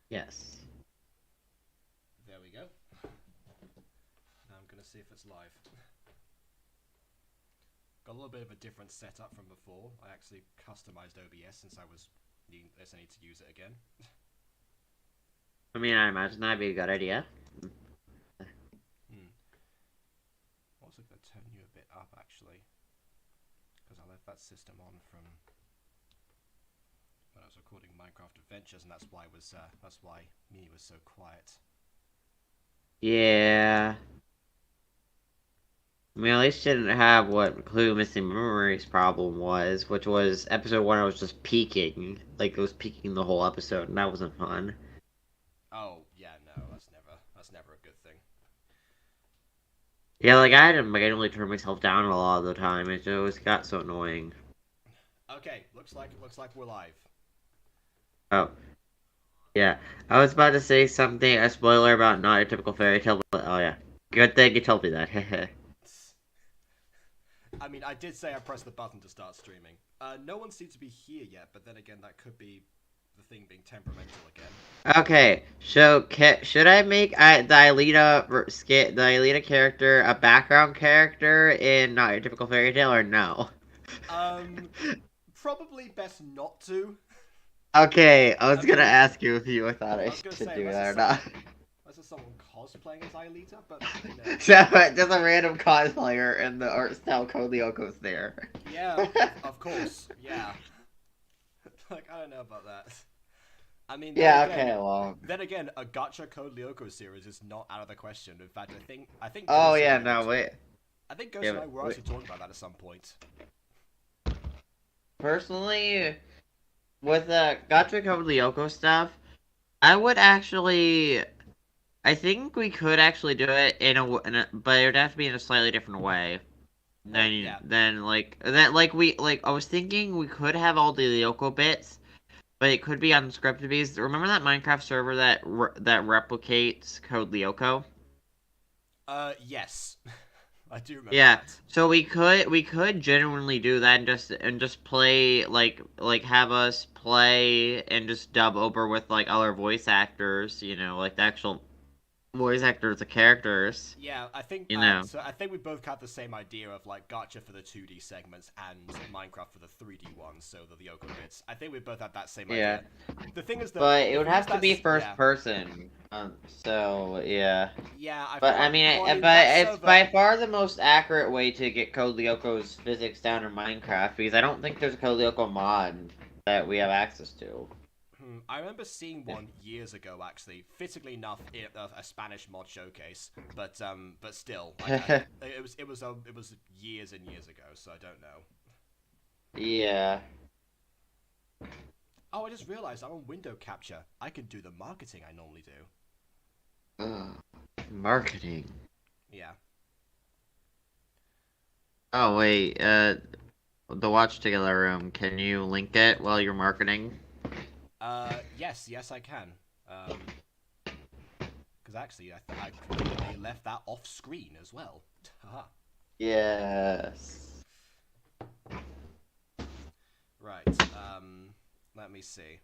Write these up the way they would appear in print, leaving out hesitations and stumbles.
Yes. There we go. Now I'm gonna see if it's live. Got a little bit of a different setup from before. I actually customized OBS since I need to use it again. I mean, I imagine that'd be a good idea. Hmm. I'm also gonna turn you a bit up actually, because I left that system on from when I was recording Minecraft Adventures, and that's why Mini was so quiet. Yeah. I mean, at least didn't have what Clue Missing Memories problem was, which was episode 1, I was just peeking. Like, it was peeking the whole episode, and that wasn't fun. Oh yeah, no, that's never a good thing. Yeah, like, I had to manually turn myself down a lot of the time, it just got so annoying. Okay, looks like we're live. Oh, yeah. I was about to say something, a spoiler about not a typical fairy tale, but oh yeah. Good thing you told me that, I mean, I did say I pressed the button to start streaming. No one seems to be here yet, but then again, that could be the thing being temperamental again. Okay, so should I make the Aelita character a background character in not a typical fairy tale or no? Um, Probably best not to. Okay, I I was gonna mean, ask you if you thought I I was gonna should say do that or not. unless it's someone cosplaying as Aelita, but you know. So just a random cosplayer and the art style Code Lyoko's there. Yeah, of course, yeah. Like I don't know about that. I mean, Yeah, okay, well. then again, a Gacha Code Lyoko series is not out of the question. In fact, I think Oh Ghost and yeah, I no, wait. I think Ghost Yeah, and I were wait. actually talking about that at some point. Personally, with the Gacha Code Lyoko stuff, I would actually I think we could actually do it but it would have to be in a slightly different way. Well, yeah, I was thinking we could have all the Lyoko bits, but it could be unscripted because remember that Minecraft server that replicates Code Lyoko? yes, I do remember Yeah, that. so we could genuinely do that and just play have us play and just dub over with like other voice actors, like the actual voice actors, the characters, Yeah, I think you know. so. I think we both have the same idea of like Gacha for the 2D segments and Minecraft for the 3D ones. So the Lyoko bits. I think we both have that same Yeah. idea. The thing is that But it the would thing is have to be that's first yeah person. So yeah. yeah. I But feel I like mean, well, I mean but that it's server by far the most accurate way to get Code Lyoko's physics down in Minecraft because I don't think there's a Code Lyoko mod that we have access to. I remember seeing one years ago, actually. Fittingly enough, in a Spanish mod showcase, but still, like, it was years and years ago, so I don't know. Yeah. Oh, I just realized I'm on window capture. I can do the marketing I normally do. Ugh. Marketing. Yeah. Oh wait, the Watch Together room. Can you link it while you're marketing? Yes, I can. Because actually, I completely left that off screen as well. Haha. Yes. Right. Let me see.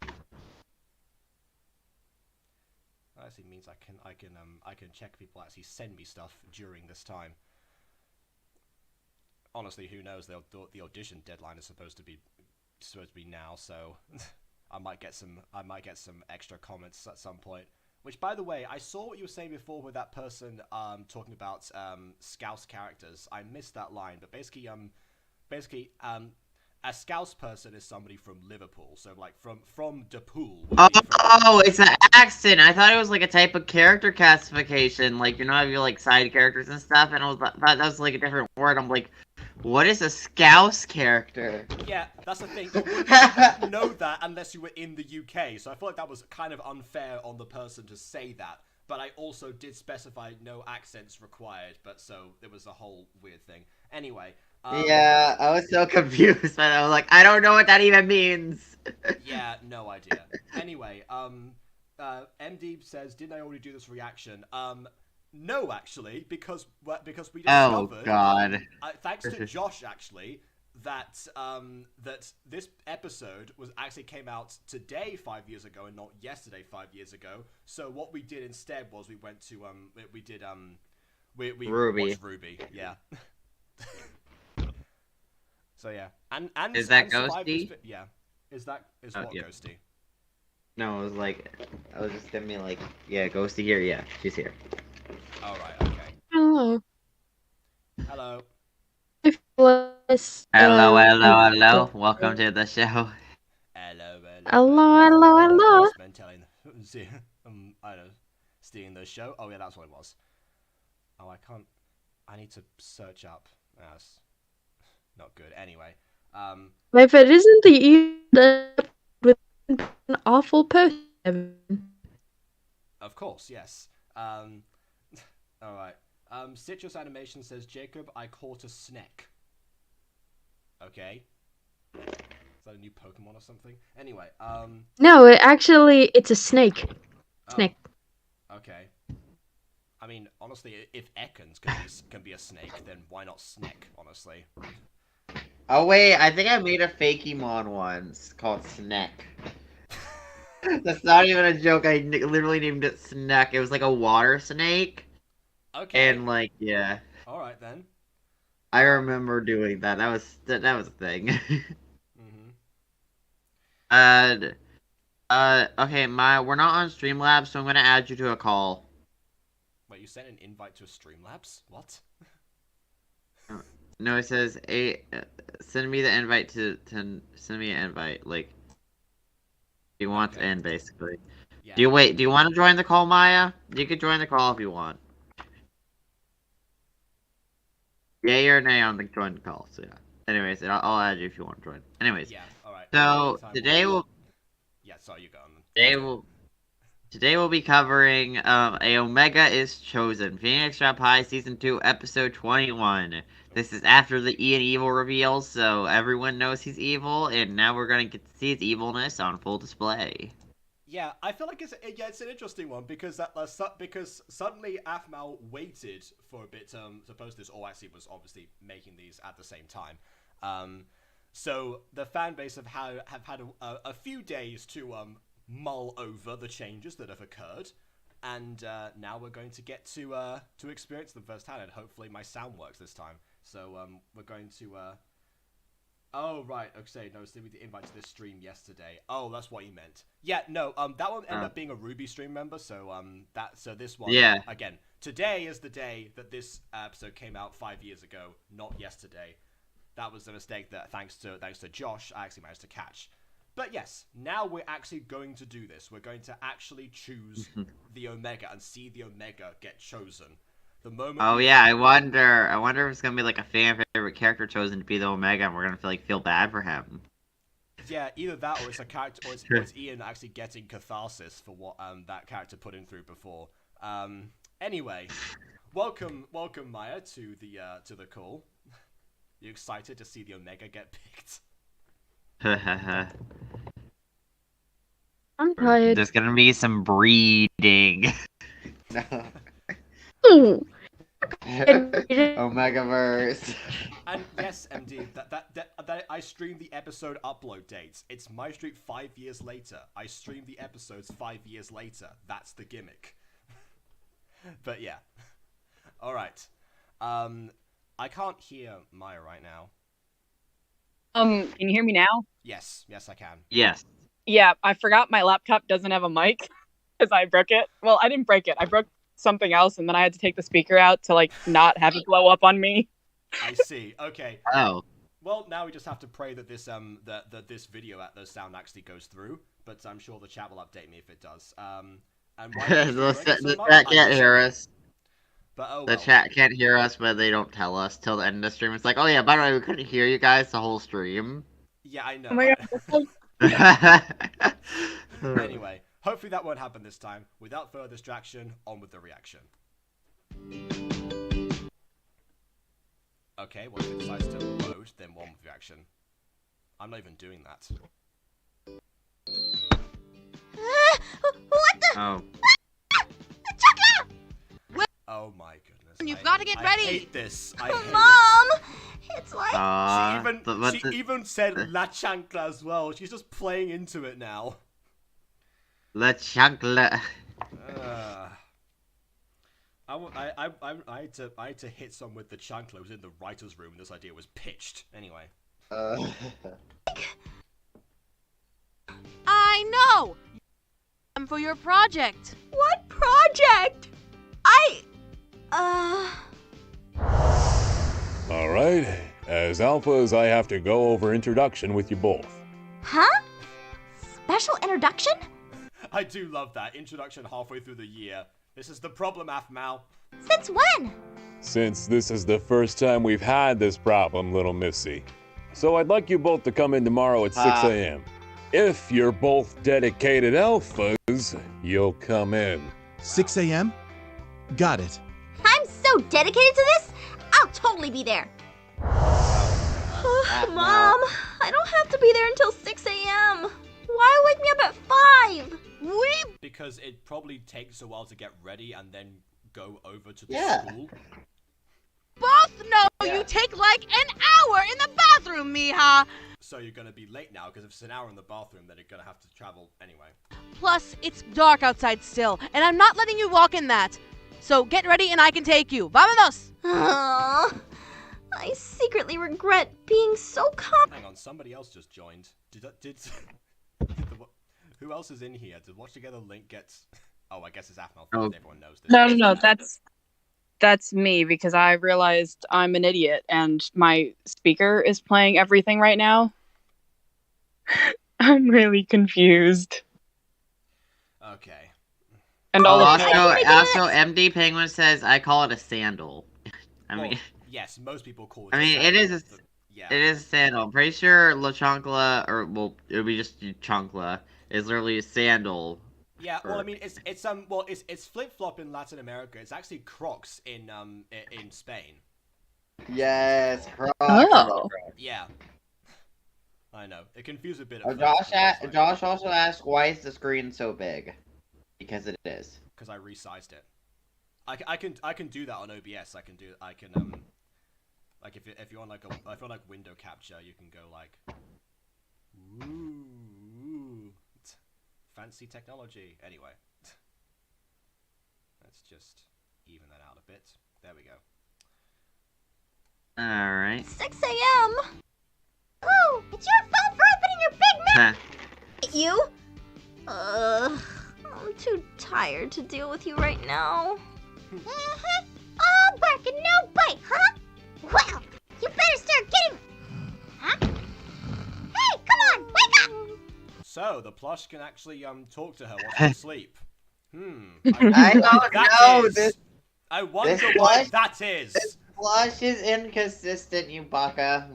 That actually means I can check people actually send me stuff during this time. Honestly, who knows? The audition deadline is supposed to be now, so I might get some extra comments at some point. Which, by the way, I saw what you were saying before with that person talking about Scouse characters. I missed that line, but basically a Scouse person is somebody from Liverpool, so like from De Pool would be from. Oh, it's an accent. I thought it was like a type of character classification. Like, have your like side characters and stuff, and thought that was like a different word. I'm like, what is a Scouse character? Yeah, that's the thing. You wouldn't know that unless you were in the UK. So I feel like that was kind of unfair on the person to say that. But I also did specify no accents required. But so there was a whole weird thing. Anyway, Yeah, I was so confused, but I was like, I don't know what that even means. yeah, no idea. Anyway, MD says, didn't I already do this reaction? No, actually, because we Oh discovered, God. thanks to Josh, actually, that this episode was actually came out today 5 years ago and not yesterday 5 years ago. So what we did instead was we went to we Ruby. watched Ruby. Yeah. So yeah, and Is that survived this Ghosty? bit. Yeah. Is Oh, what yeah. Ghosty? No, it was like, I was just gonna be like, yeah, Ghosty here. Yeah, she's here. All right. Okay. Hello. Hello. If was Hello, hello, hello. hello, Welcome to the show. Hello. hello. Postman telling, I don't know, stealing the show. Oh yeah, that's what it was. Oh, I can't. I need to search up. That's not good. Anyway, If it isn't the evil with an awful person. of course, yes. All right. Citrus Animation says, Jacob, I caught a snake. Okay. Is that a new Pokemon or something? Anyway, No, it's a snake. Snake. Oh, okay. I mean, honestly, if Ekans can be a snake, then why not Sneck, honestly? Oh wait, I think I made a Fakemon once called Snack. That's not even a joke. I literally named it Snack. It was like a water snake. Okay. And like, yeah. All right then. I remember doing that. That was a thing. Mm-hmm. Okay, we're not on Streamlabs, so I'm gonna add you to a call. Wait, you sent an invite to a Streamlabs? What? No, it says send me the invite to send me an invite. Like, he wants in basically. Yeah. Do you want to join the call, Maya? You could join the call if you want. Yay or nay on the join the call. So yeah. Anyways, I'll add you if you want to join. Anyways. Yeah. All right. So today we'll. Yeah. Sorry, you go on. Today we'll be covering a Omega is Chosen, Phoenix Drop High Season 2, Episode 21. This is after the Ian Evil reveal, so everyone knows he's evil, and now we're gonna get to see his evilness on full display. Yeah, I feel like it's an interesting one because because suddenly Aphmau waited for a bit. Suppose this all actually was obviously making these at the same time. So the fan base have had a few days to mull over the changes that have occurred, and now we're going to get to experience them firsthand. And hopefully my sound works this time. So we're going to. Oh right, okay. No, send me the invite to this stream yesterday. Oh, that's what you meant. Yeah, no. That one ended up being a Ruby stream member. So this one. Yeah. Again, today is the day that this episode came out 5 years ago, not yesterday. That was a mistake that thanks to Josh, I actually managed to catch. But yes, now we're actually going to do this. We're going to actually choose the Omega and see the Omega get chosen. The moment. Oh yeah, I wonder if it's gonna be like a fan favorite character chosen to be the Omega, and we're gonna feel bad for him. Yeah, either that or it's a character, or it's Ian actually getting catharsis for what that character put him through before. Anyway, welcome Maya to the call. You excited to see the Omega get picked? I'm tired. There's gonna be some breeding. Omegaverse. And yes, MD, that I streamed the episode upload dates. It's MyStreet 5 years later. I streamed the episodes 5 years later. That's the gimmick. But yeah. All right. I can't hear Maya right now. Can you hear me now? Yes, I can. Yes. Yeah, I forgot my laptop doesn't have a mic because I broke it. Well, I didn't break it. I broke something else, and then I had to take the speaker out to like not have it blow up on me. I see. Okay. Oh. Well, now we just have to pray that this that this video the sound actually goes through. But I'm sure the chat will update me if it does. And why The chat can't hear us. But oh well. The chat can't hear us, but they don't tell us till the end of the stream. It's like, oh yeah, by the way, we couldn't hear you guys the whole stream. Yeah, I know. Oh my god. Anyway, hopefully that won't happen this time. Without further distraction, on with the reaction. Okay, well, if it decides to load, then on with the reaction. I'm not even doing that. What the? Oh. Oh my goodness. You've got to get ready. I hate this. I hate Mom, it's She even said La Chancla as well. She's just playing into it now. La Chancla. I had to hit someone with the chancla. It was in the writer's room and this idea was pitched. Anyway. I know! For your project. What project? Alright, as alphas, I have to go over introduction with you both. Huh? Special introduction? I do love that. Introduction halfway through the year. This is the problem, Afmal. Since when? Since this is the first time we've had this problem, little missy. So I'd like you both to come in tomorrow at 6 a.m. If you're both dedicated alphas, you'll come in. 6 a.m.? Got it. I'm so dedicated to this, I'll totally be there. Mom, I don't have to be there until 6 a.m. Why wake me up at 5? Because it probably takes a while to get ready and then go over to the school. Both know you take like an hour in the bathroom, Mija! So you're gonna be late now, because if it's an hour in the bathroom, then you're gonna have to travel anyway. Plus, it's dark outside still, and I'm not letting you walk in that. So get ready and I can take you. Vámonos! I secretly regret being so calm. Hang on, somebody else just joined. Who else is in here? Did Watch Together Link gets... Oh, I guess it's Afmal. Everyone knows this. No, that's me, because I realized I'm an idiot and my speaker is playing everything right now. I'm really confused. Okay. And also, MD Penguin says I call it a sandal. I mean, yes, most people call it. I mean, it is a sandal. I'm pretty sure La Chancla, or well, it would be just Chancla, is literally a sandal. Yeah, well, I mean, it's flip flop in Latin America. It's actually Crocs in Spain. Yes, Crocs. Oh. Yeah. I know. It confused a bit. Josh also asked, why is the screen so big? Because it is. Because I resized it. I can do that on OBS. Like if you're on like window capture, you can go like, ooh, fancy technology. Anyway, let's just even that out a bit. There we go. All right. 6 a.m. Oh, it's your fault for opening your big mouth. You? I'm too tired to deal with you right now. All bark and no bite, huh? Well, you better start getting... Huh? Hey, come on, wake up! So, the plush can actually talk to her while she's asleep. I don't know. I wonder why that is. This plush is inconsistent, you baka.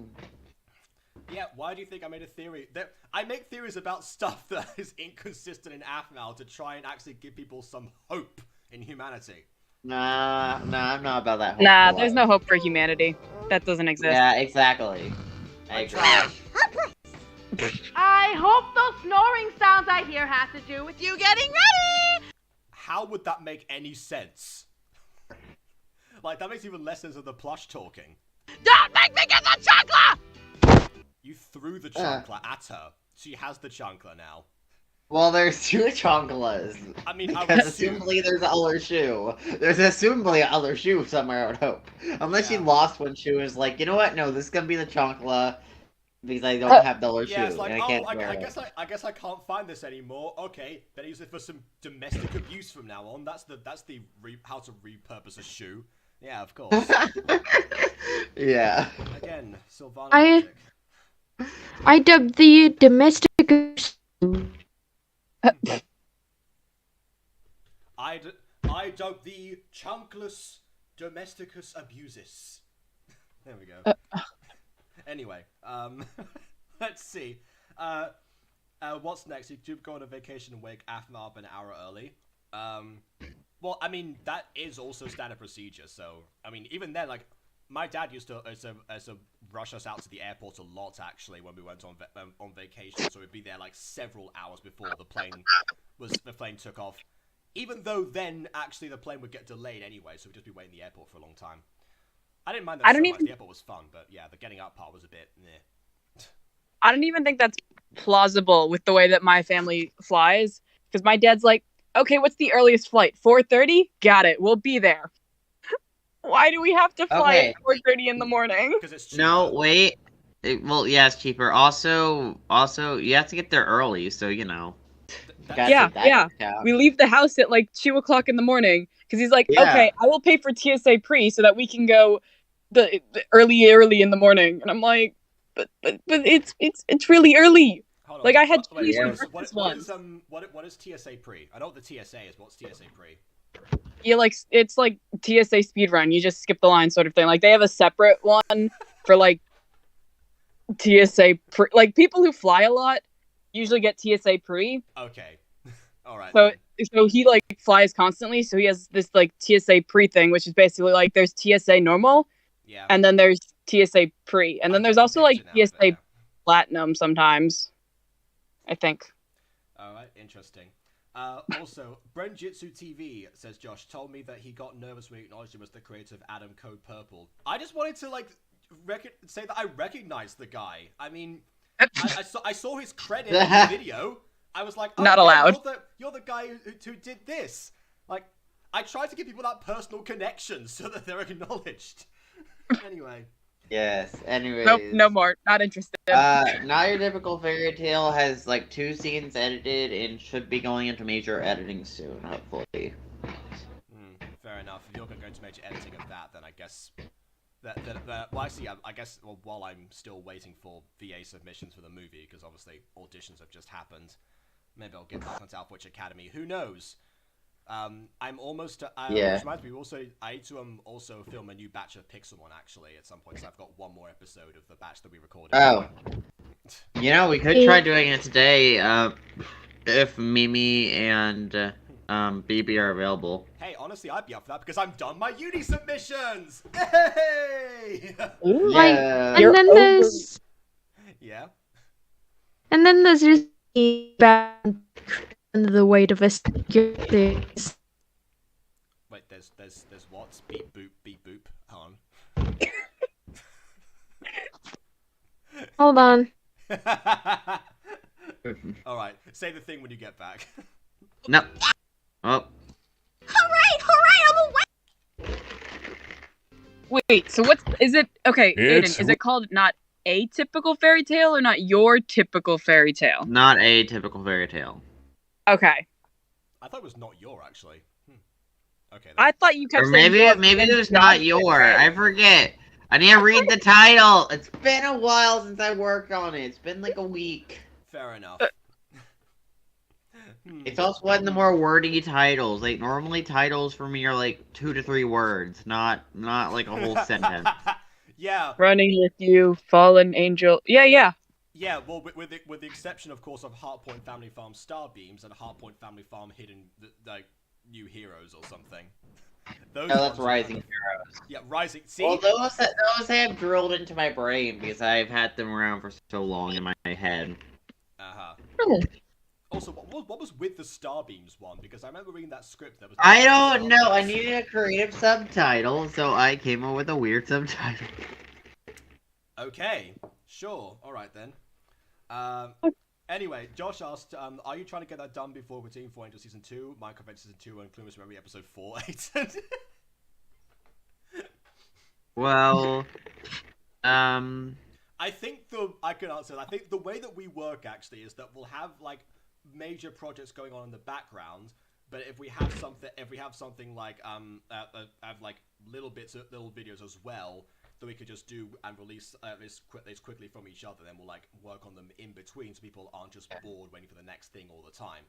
Yeah, why do you think I made a theory? I make theories about stuff that is inconsistent in Afmal to try and actually give people some hope in humanity. Nah, I'm not about that. Nah, there's no hope for humanity. That doesn't exist. Yeah, exactly. I agree. I hope those snoring sounds I hear has to do with you getting ready! How would that make any sense? Like, that makes even less sense of the plush talking. Don't make me get the chancla! You threw the chancla at her. She has the chancla now. Well, there's two chanclas. I mean, because assumably there's other shoe. There's assumably other shoe somewhere, I would hope. Unless she lost one shoe and was like, you know what? No, this is gonna be the chancla because I don't have the other shoe. It's like, and I guess I can't find this anymore. Okay, then use it for some domestic abuse from now on. That's how to repurpose a shoe. Yeah, of course. Yeah. Again, Sylvana. I dubbed the domestic. I dub the chunkless domesticus abusis. There we go. Anyway, let's see. What's next? You go on a vacation and wake Afma up an hour early. Well, I mean, that is also standard procedure. So, I mean, even then, like, my dad used to rush us out to the airport a lot, actually, when we went on vacation. So we'd be there like several hours before the plane took off. Even though then, actually, the plane would get delayed anyway, so we'd just be waiting in the airport for a long time. I didn't mind that I so don't much. even The airport was fun, but yeah, the getting up part was a bit. Meh. I don't even think that's plausible with the way that my family flies. Because my dad's like, okay, what's the earliest flight? 4:30? Got it. We'll be there. Why do we have to fly Okay. at 4:30 in the morning? Because it's cheaper. No, wait. Well, yeah, it's cheaper. Also, you have to get there early, so you know. Gotta Yeah, take that yeah. into account. We leave the house at like 2:00 in the morning because he's like, Yeah. okay, I will pay for TSA pre so that we can go the early in the morning. And I'm like, but it's really early. Hold on, Like I had wait, cheese Yeah. for breakfast what once. is TSA pre? I know what the TSA is. What's TSA pre? Yeah, like it's like TSA speed run. You just skip the line sort of thing. Like they have a separate one for like TSA pre. Like people who fly a lot usually get TSA pre. Okay, all right. So then. so he like flies constantly. So he has this like TSA pre thing, which is basically like there's TSA normal, Yeah. and then there's TSA pre, and then I there's get the also like picture now, but TSA yeah. platinum sometimes. I think. All right, interesting. Also, Brenjitsu TV says Josh told me that he got nervous when he acknowledged him as the creator of Adam Code Purple. I just wanted to like say that I recognized the guy. I mean, I saw his credit in the video. I was like, oh, Not yeah, allowed. You're the guy who did this. Like, I try to give people that personal connection so that they're acknowledged. Anyway. Yes. Anyways. Nope, no more. Not interested. Not Your Typical Fairy Tale has like 2 scenes edited and should be going into major editing soon, hopefully. Fair enough. If you're going to major editing of that, then I guess well, actually, I guess while I'm still waiting for VA submissions for the movie, because obviously auditions have just happened, maybe I'll get back on South Witch Academy. Who knows? I'm almost. Yeah. Which reminds me, I need to also film a new batch of Pixelmon actually at some point. So I've got one more episode of the batch that we recorded. Oh. You know, we could try doing it today, if Mimi and BB are available. Hey, honestly, I'd be up for that because I'm done my uni submissions. Hey! Yeah. And then there's Yeah. just bad under the weight of a security. Wait, there's what? Beep boop. Hold Hold on. on. All right, say the thing when you get back. No. Oh. Hooray! I'm awake! Wait, so is it? Okay, It's Aiden, is it called not a typical fairy tale or not your typical fairy tale? Not a typical fairy tale. Okay. I thought it was not your actually. Okay. Then. I thought you kept Or saying maybe it was not your. I forget. I need to read the title. It's been a while since I worked on it. It's been like a week. Fair enough. It's also one of the more wordy titles. Like normally titles for me are like 2 to 3 words, not like a whole sentence. Yeah. Running with you, fallen angel. Yeah. Yeah, well, with the exception, of course, of Heartpoint Family Farm Starbeams and Heartpoint Family Farm Hidden, like, New Heroes or something. Those No, that's ones are Rising kind of- Heroes. Yeah, Rising. See? Well, those have drilled into my brain because I've had them around for so long in my head. Uh-huh. Oh. Also, what was with the Starbeams one? Because I remember reading that script that was... I don't know. I needed a creative subtitle, so I came up with a weird subtitle. Okay, sure. All right, then. Anyway, Josh asked, are you trying to get that done before Routine 4 into Season 2, Minecraft Adventure Season 2, and Clueless Memory Episode 4? Well, I think I can answer that. I think the way that we work, actually, is that we'll have, like, major projects going on in the background, but if we have something like, have, like, little videos as well, that we could just do and release at least quickly from each other, then we'll like work on them in between so people aren't just bored waiting for the next thing all the time.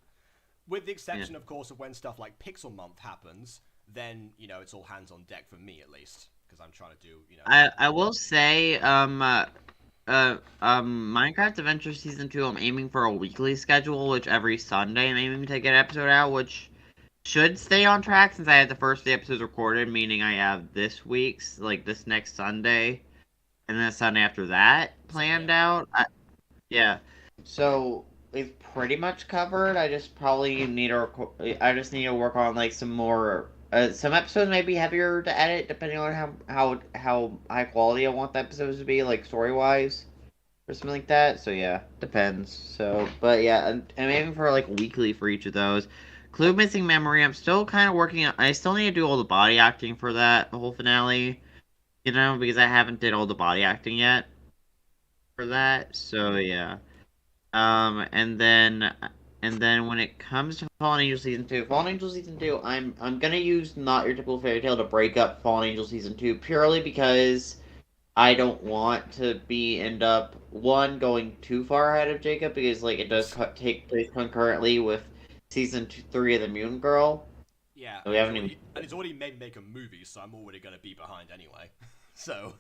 With the exception, of course, of when stuff like Pixel Month happens, then, you know, it's all hands on deck for me, at least. Because I'm trying to do, you know... I will say, Minecraft Adventure Season 2, I'm aiming for a weekly schedule, which every Sunday I'm aiming to get an episode out, which should stay on track since I had the first 3 episodes recorded, meaning I have this week's, like, this next Sunday, and then the Sunday after that planned out. Yeah. So, it's pretty much covered. I just probably need to work on, like, some more some episodes may be heavier to edit depending on how high quality I want the episodes to be, like story wise or something like that. So yeah, depends. So, but yeah, I'm aiming for like weekly for each of those. Clue Missing Memory. I'm still kind of working on. I still need to do all the body acting for that whole finale. You know, because I haven't did all the body acting yet for that. So yeah. And then when it comes to Fallen Angel season two, Fallen Angel season two, I'm gonna use Not Your Typical Fairy Tale to break up Fallen Angel season two purely because I don't want to be end up one going too far ahead of Jacob because like it does take place concurrently with season three of the Moon Girl. Yeah, So we haven't even. and it's already made make a movie, so I'm already gonna be behind anyway. So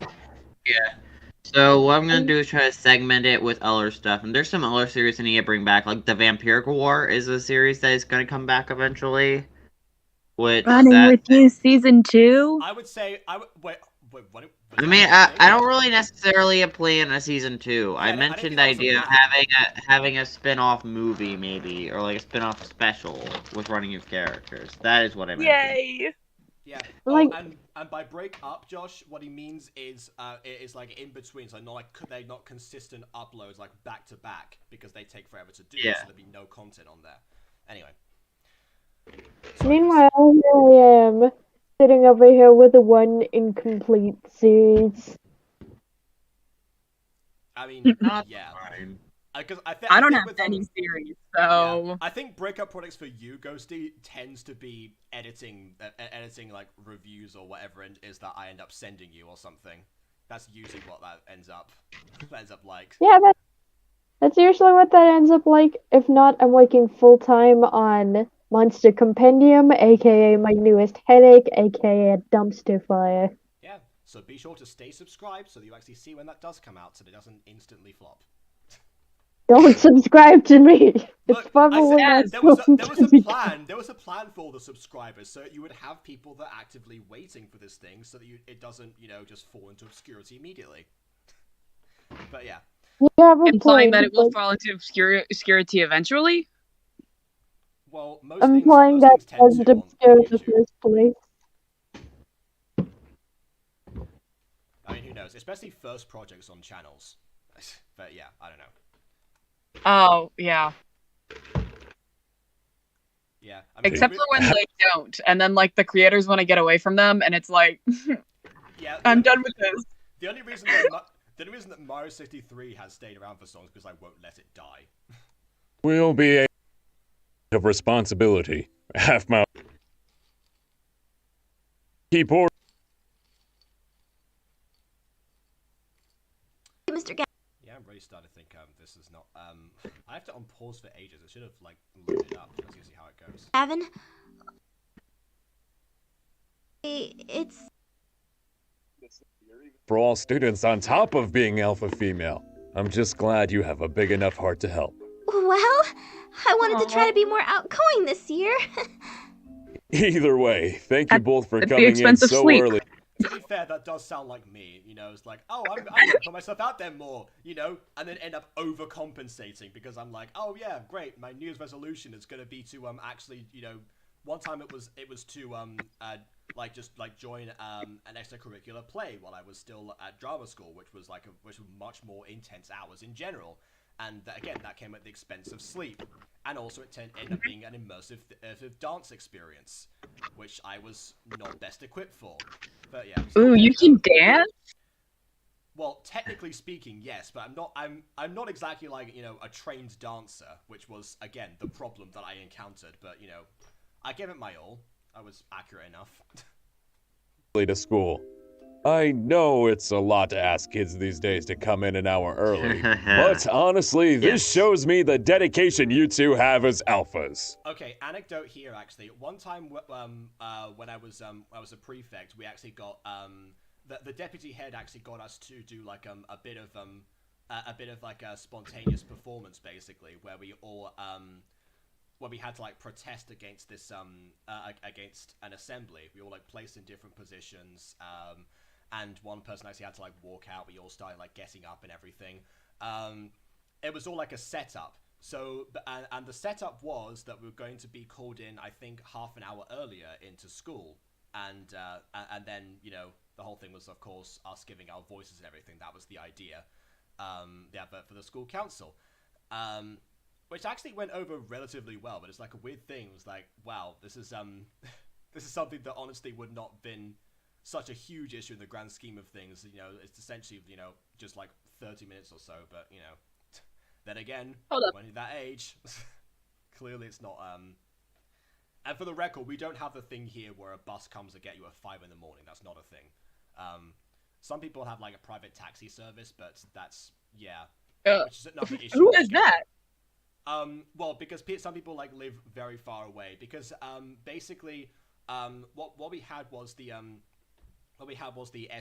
Yeah. So what I'm gonna do is try to segment it with other stuff, and there's some other series I need to bring back. Like the Vampiric War is a series that is gonna come back eventually. Which Running that with You season 2? I would say I would wait. What? I mean, I don't really necessarily plan a season two. Yeah, I I didn't mentioned think the that was a idea of plan. having a spin-off movie maybe, or like a spin-off special with running of characters. That is what I mentioned. Yay! Yeah. Like- And by break up, Josh, what he means is it is like in between, so not like they're not consistent uploads like back to back because they take forever to do. Yeah. So there'd be no content on there. Anyway. Sorry, Meanwhile, here I am, sitting over here with a one incomplete series. I mean, Not yeah. fine. Because I don't think have with, any series, Yeah, so I think breakup products for you, Ghosty, tends to be editing like reviews or whatever it is that I end up sending you or something. That's usually what that ends up like. Yeah, that's usually what that ends up like. If not, I'm working full time on Monster Compendium, aka my newest headache, aka Dumpster Fire. Yeah, so be sure to stay subscribed so that you actually see when that does come out so that it doesn't instantly flop. Don't subscribe to me. Look, It's probably I not said, there was going a to be- plan. There was a plan for all the subscribers, so you would have people that are actively waiting for this thing, so that it doesn't, just fall into obscurity immediately. But yeah, You have a implying point, that it will but fall into obscurity eventually. well, most implying things that tend to wasn't on obscure in the YouTube. first place. I mean, who knows? Especially first projects on channels. But yeah, I don't know. Oh, yeah. Yeah, I mean, Except for when they don't, and then like the creators want to get away from them, and it's like, yeah, I'm done with this. The only reason that Mario 63 has stayed around for songs because I won't let it die. We'll be a of responsibility. Half my keyboard. Mr. Gavin. Yeah, I'm really starting to think this is not I have to unpause for ages. I should have like loaded it up. Let's see how it goes. It's For all students on top of being alpha female. I'm just glad you have a big enough heart to help. well, I wanted to try to be more outgoing this year. Either way, thank you both for At the coming in expense of so sleep. early. To be fair, that does sound like me. It's like, oh, I'm gonna put myself out there more, and then end up overcompensating because I'm like, oh yeah, great. My New Year's resolution is gonna be to actually, one time it was to just join an extracurricular play while I was still at drama school, which was much more intense hours in general. And that came at the expense of sleep. And also it ended up being an immersive dance experience, which I was not best equipped for. But yeah. Ooh, you can dance? Well, technically speaking, yes, but I'm not exactly like, a trained dancer, which was, again, the problem that I encountered. But, I gave it my all. I was accurate enough. To school. I know it's a lot to ask kids these days to come in an hour early, but honestly, this shows me the dedication you two have as alphas. Okay, anecdote here actually. One time, when I was a prefect, we actually got the deputy head actually got us to do like a bit of like a spontaneous performance basically, where we all where we had to like protest against this against an assembly. We all like placed in different positions. And one person actually had to like walk out. We all started like getting up and everything. It was all like a setup So, and the setup was that we were going to be called in, I think, half an hour earlier into school, and then the whole thing was, of course, us giving our voices and everything. That was the idea, the advert for the school council, which actually went over relatively well. But it's like a weird thing. It was like, wow, this is this is something that honestly would not have been such a huge issue in the grand scheme of things. It's essentially just like 30 minutes or so, but then again, when you're that age, clearly it's not. And for the record, we don't have the thing here where a bus comes to get you at 5 in the morning. That's not a thing. Some people have like a private taxi service, but that's which is another issue. Who is that? Well, because some people like live very far away. Because basically, what we had was the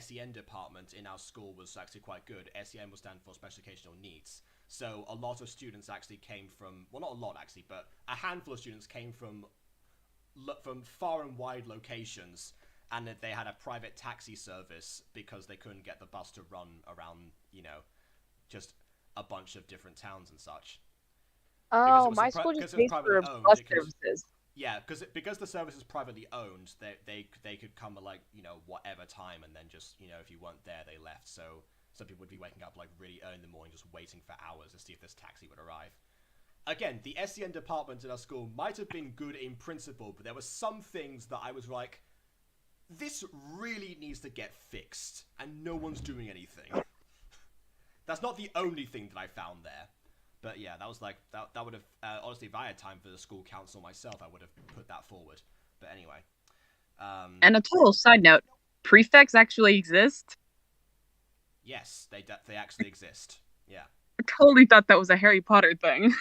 SEN department in our school was actually quite good. SEN was stand for special educational needs. So a lot of students actually came from, well, not a lot actually, but a handful of students came from far and wide locations, and that they had a private taxi service because they couldn't get the bus to run around, just a bunch of different towns and such. Oh, my school just pays for bus services. Yeah, because the service is privately owned, they could come at like whatever time, and then just if you weren't there, they left. So some people would be waking up like really early in the morning, just waiting for hours to see if this taxi would arrive. Again, the SEN department in our school might have been good in principle, but there were some things that I was like, this really needs to get fixed, and no one's doing anything. That's not the only thing that I found there. But yeah, that was like, that would have, honestly, if I had time for the school council myself, I would have put that forward. But anyway. And a total side note, prefects actually exist? Yes, they actually exist. Yeah. I totally thought that was a Harry Potter thing.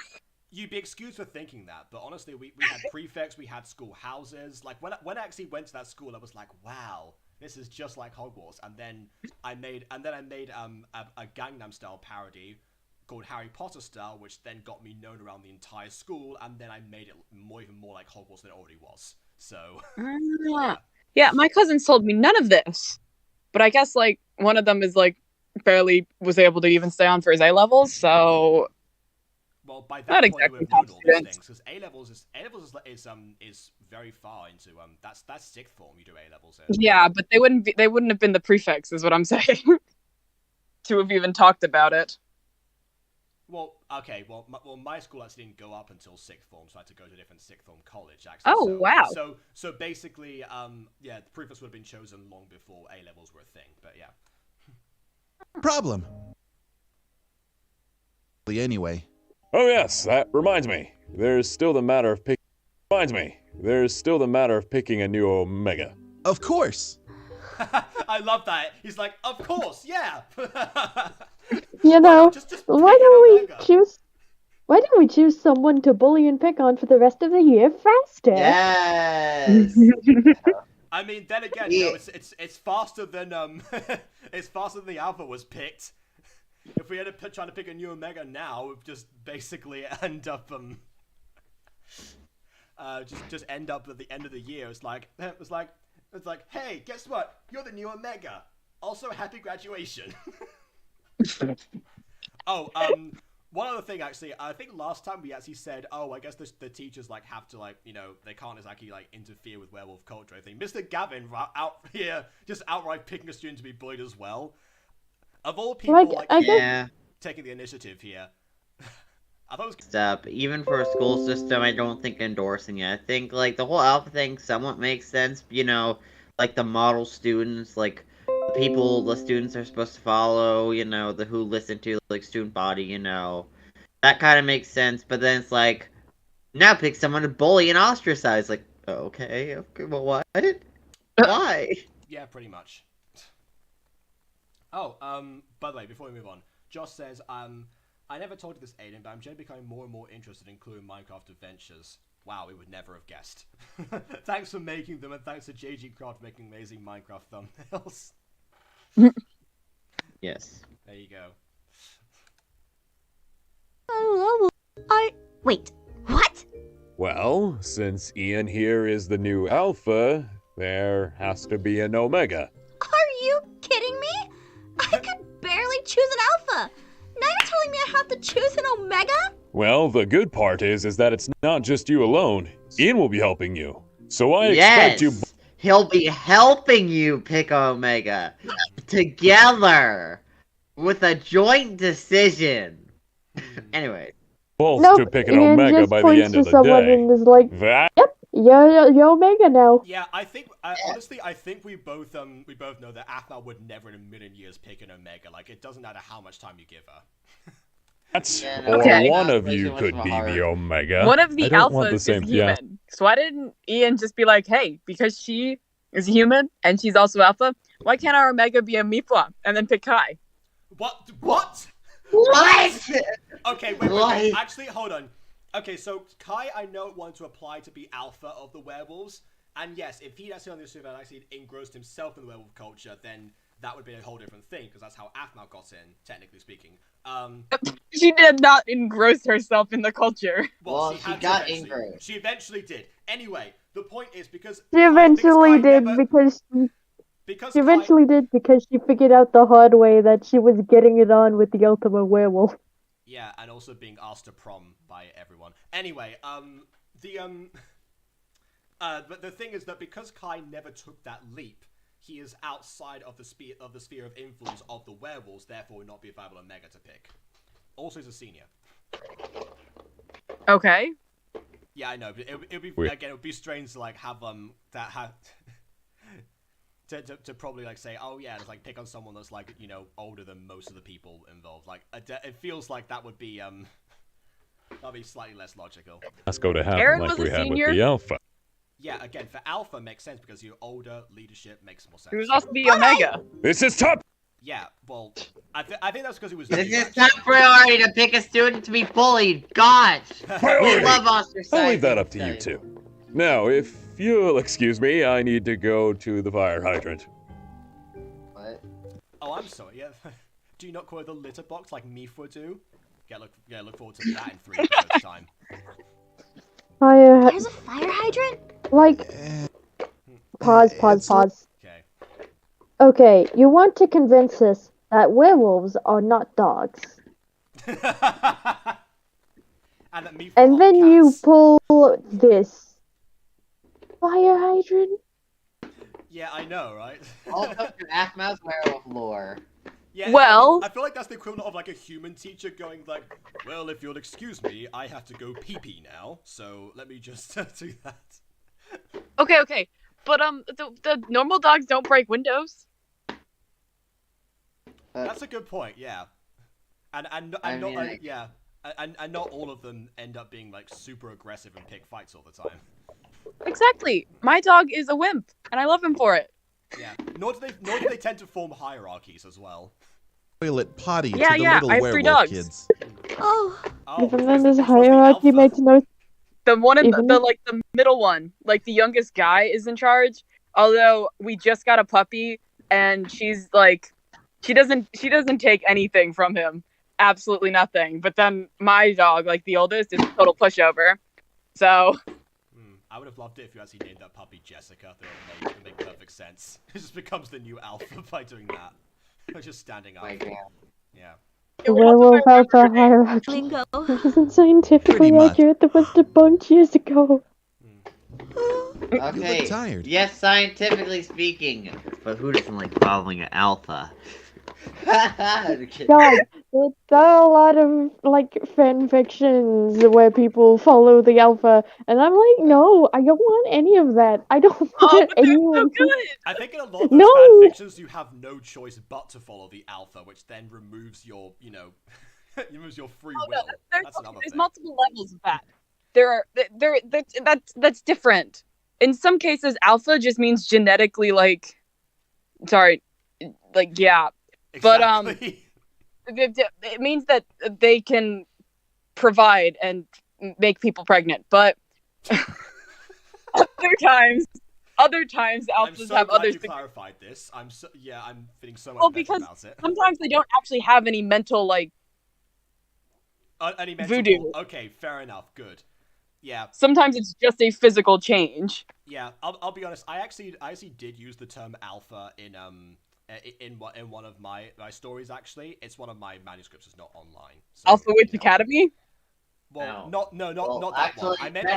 You'd be excused for thinking that, but honestly, we had prefects, we had school houses. Like, when I actually went to that school, I was like, wow, this is just like Hogwarts. And then I made a Gangnam Style parody called Harry Potter Style, which then got me known around the entire school, and then I made it even more like Hogwarts than it already was. So yeah, my cousins told me none of this, but I guess like one of them is like barely was able to even stay on for his A levels, so well, by that not point, exactly you would have known all these things, because A levels is very far into that's sixth form. You do A levels in. Yeah, but they wouldn't have been the prefects, is what I'm saying, to have even talked about it. Well, okay. Well, my school actually didn't go up until sixth form, so I had to go to a different sixth form college. Actually. Oh, wow. So basically, the prefects would have been chosen long before A levels were a thing. But yeah. Problem. Anyway. Oh yes, that reminds me. There's still the matter of picking a new Omega. Of course. I love that. He's like, of course, yeah. Just why don't we choose someone to bully and pick on for the rest of the year faster? Yes. I mean, then again, it's faster than it's faster than the alpha was picked. If we had to try to pick a new Omega now, we'd just basically end up just end up at the end of the year. It's like, hey, guess what? You're the new Omega. Also, happy graduation. Oh, one other thing, actually, I think last time we actually said, oh, I guess the teachers, like, have to, like, they can't exactly, like, interfere with werewolf culture, I think. Mr. Gavin out here just outright picking a student to be bullied as well. Of all people, taking the initiative here. I thought it was step. Even for a school system, I don't think endorsing it. I think, like, the whole alpha thing somewhat makes sense, like, the model students, like, the students are supposed to follow, who listen to, like, student body, that kind of makes sense, but then it's like, now pick someone to bully and ostracize, like, okay, well, what? Why? Yeah, pretty much. Oh, by the way, before we move on, Josh says, I never told you this, Aiden, but I'm generally becoming more and more interested in including Minecraft adventures. Wow, we would never have guessed. Thanks for making them, and thanks to JG Craft for making amazing Minecraft thumbnails. Yes. There you go. Wait, what? Well, since Ian here is the new alpha, there has to be an Omega. Are you kidding me? I could barely choose an alpha. Now you're telling me I have to choose an Omega? Well, the good part is that it's not just you alone. Ian will be helping you. So I expect you. Yes, he'll be helping you pick Omega together with a joint decision. Anyway, Both Nope, to pick an Ian Omega just by the points end to of the someone day. and is like, That "Yep, you're Omega now." Yeah, I think honestly, I think we both know that Athma would never in a million years pick an Omega. Like, it doesn't matter how much time you give her. That's Yeah, no, or Okay. one of Way too you much could of a be heart. the Omega. One of the I don't want the alphas same. is Yeah. human. So why didn't Ian just be like, hey, because she is human and she's also alpha, why can't our Omega be a Mifla and then pick Kai? What? what? Okay, wait. Like- Actually, hold on. Okay, so Kai, I know wanted to apply to be alpha of the werewolves, and yes, if he'd actually understood and actually engrossed himself in the werewolf culture, then that would be a whole different thing, because that's how Athma got in, technically speaking. She did not engross herself in the culture. Well, she she had to got eventually. engrossed. She eventually did. Anyway, the point is because She Kai eventually did never, because because she Kai, eventually did because she figured out the hard way that she was getting it on with the ultimate werewolf. yeah, and also being asked to prom by everyone. Anyway, but the thing is that because Kai never took that leap, he is outside of the sphere of influence of the werewolves, therefore would not be a viable Omega to pick. Also, he's a senior. Okay. Yeah, I know, but it'd be Weird. again, it would be strange to like have that have to probably like say, oh yeah, just like pick on someone that's like older than most of the people involved. Like it feels like that would be that'd be slightly less logical. Let's go to happen Aaron like was we a had with senior? the Alpha. Yeah, again, for Alpha makes sense because you're older, leadership makes more sense. He was also the Omega. This is top. Yeah, well, I think that's because he was. This new, is actually. top priority to pick a student to be bullied. Gosh, we Priority. love ostracizing. I'll leave that up to you two. Now, if you'll excuse me, I need to go to the fire hydrant. What? Oh, I'm sorry. Yeah, do you not call it the litter box like Mifa do? Look forward to that in 3 episodes time. Fire, There's a fire hydrant? like, pause. Okay. Okay, you want to convince us that werewolves are not dogs. And that Mifa And are then you cats. pull this fire hydrant? Yeah, I know, right? Also, to Athma's werewolf lore. Yeah, Well- I feel like that's the equivalent of like a human teacher going like, well, if you'll excuse me, I have to go pee-pee now, so let me just do that. Okay. But the normal dogs don't break windows. That's a good point, yeah. And not all of them end up being like super aggressive and pick fights all the time. Exactly. My dog is a wimp, and I love him for it. Yeah. Nor do they tend to form hierarchies as well. Toilet potty Yeah, to the yeah, little I have 3 werewolf dogs. kids. Oh, Oh, Even which then, was this the hierarchy alpha? makes no. The one in Even- the middle one, like the youngest guy, is in charge. Although we just got a puppy, and she's like, she doesn't take anything from him, absolutely nothing. But then my dog, like the oldest, is a total pushover. So I would have loved it if you actually named that puppy Jessica. That would make perfect sense. It just becomes the new alpha by doing that. Just standing up. My God. Yeah. The werewolf alpha hierarchy bingo. wasn't scientifically Pretty much. accurate. That was debunked years ago. Okay. look tired. Yes, scientifically speaking, but who doesn't like following an alpha? Okay. God, there are a lot of like fan fictions where people follow the alpha, and I'm like, no, I don't want any of that. I don't want but they're so anyone. good. I think in a lot of those No! fan fictions, you have no choice but to follow the alpha, which then removes your, removes your free Oh, will. no, That's another there's thing. multiple levels of that. That's different. In some cases, alpha just means genetically like yeah. But, Exactly. It means that they can provide and make people pregnant. But other times I'm alphas so have glad other you things. clarified this. I'm feeling so much Well, better because about it. sometimes they don't actually have any mental like. Any mental voodoo. Okay, fair enough. Good. Yeah, Sometimes it's just a physical change. yeah. I'll be honest. I actually did use the term alpha in one of my stories. Actually, it's one of my manuscripts. It's not online. So, Alpha Witch yeah. Academy. Well, No. not Well, that one. actually, I meant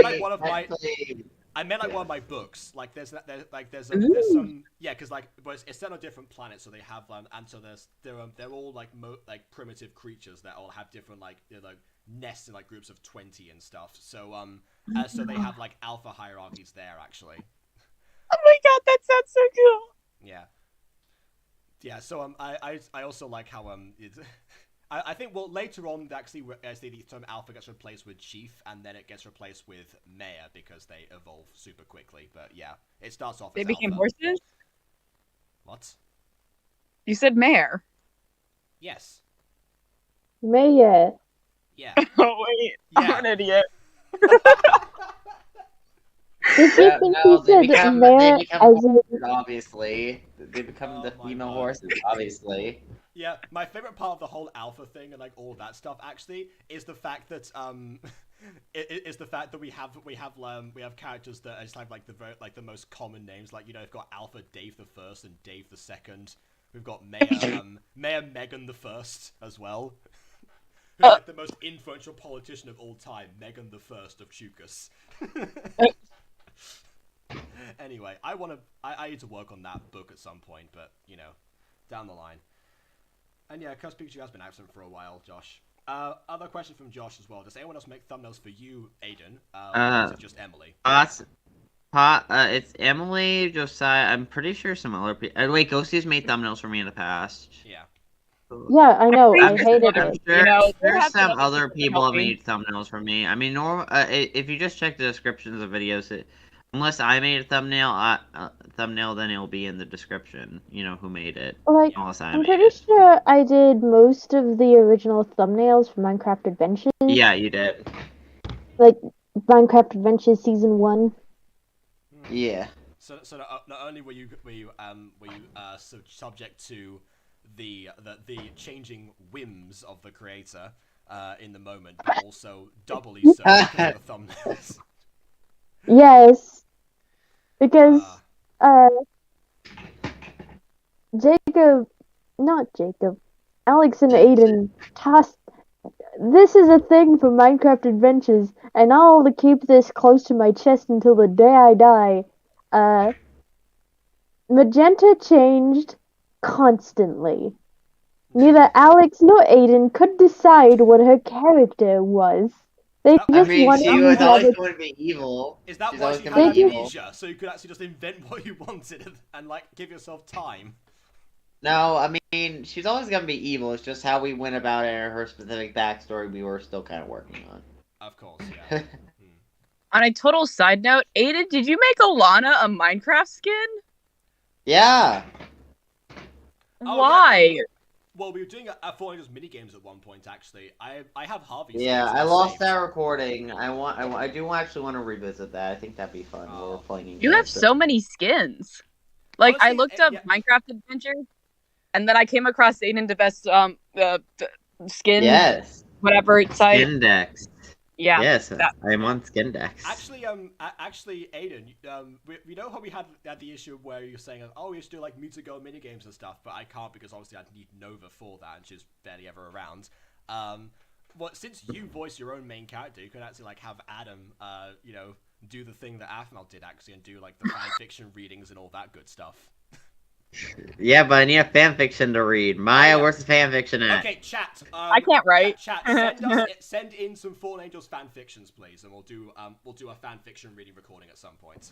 like one of my. technically, I meant like yeah. one of my books. Like there's there's Ooh. some because like but it's set on different planets, so they have and so they're all like primitive creatures that all have different like nests in like groups of 20 and stuff. So so they have like alpha hierarchies there actually. Oh my god, that sounds so cool. Yeah. Yeah. So I also like how it's. I think, well, later on, actually, the term alpha gets replaced with chief, and then it gets replaced with mayor because they evolve super quickly. But yeah, it starts off They as became alpha. horses? What? You said mare. Yes. Maya. Yeah. Oh wait, Yeah. I'm an idiot. Did you Yeah, think no, he they said become mare as in... horses, obviously. They become Oh the my female God. horses, obviously. Yeah, my favorite part of the whole alpha thing and like all that stuff actually is the fact that is the fact that we have characters that just have like the most common names, like we've got Alpha Dave the First and Dave the Second. We've got Mayor Megan the First as well. Who's like the most influential politician of all time, Megan the First of Chukas. Anyway, I need to work on that book at some point, but down the line. And yeah, Cuss Pikachu has been absent for a while, Josh. Other question from Josh as well. Does anyone else make thumbnails for you, Aiden? Or is it just Emily? It's Emily, Josiah. I'm pretty sure some other people. Wait, Ghosty's made thumbnails for me in the past. Yeah. Yeah, I know. I I'm hated I'm it. sure, there have been some other other people people have helping. made thumbnails for me. I mean, if you just check the descriptions of videos, unless I made a thumbnail, then it'll be in the description. You know who made it. Like, Unless I I'm made pretty it. sure I did most of the original thumbnails for Minecraft Adventures. Yeah, you did. Like, Minecraft Adventures Season 1. Yeah. So not only were you subject to the changing whims of the creator in the moment, but also doubly so because of the thumbnails. Yes. Because, Alex and Aiden tossed... This is a thing for Minecraft Adventures, and I'll keep this close to my chest until the day I die. Magenta changed constantly. Neither Alex nor Aiden could decide what her character was. They just wanted she to was have always it. going to be evil. Is that She's why always she gonna had be evil. amnesia? So you could actually just invent what you wanted and like give yourself time? No, I mean, she's always going to be evil. It's just how we went about it and her specific backstory we were still kind of working on. Of course, yeah. On a total side note, Aiden, did you make Alana a Minecraft skin? Yeah. Oh, Why? yeah, well, we were doing a 400 mini games at one point. Actually, I have Harvey's. Yeah, I lost that recording. I do actually want to revisit that. I think that'd be fun. While we're playing. You have so many skins. Like, Honestly, I looked up yeah. Minecraft Adventures, and then I came across Aiden the best skin, Yes. whatever site. Skindex. Yeah. Yes, I'm on Skindex. Actually, Aiden, we know how we had the issue where you're saying, oh, we used to do like Music Go mini games and stuff, but I can't because obviously I'd need Nova for that, and she's barely ever around. Well, since you voice your own main character, you can actually like have Adam, do the thing that Athmel did actually, and do like the fan fiction readings and all that good stuff. Yeah, but I need a fanfiction to read. Maya, where's the fanfiction at? Okay, chat. I can't write. Chat, send in some Fallen Angels fan fictions, please, and we'll do a fan fiction reading recording at some point.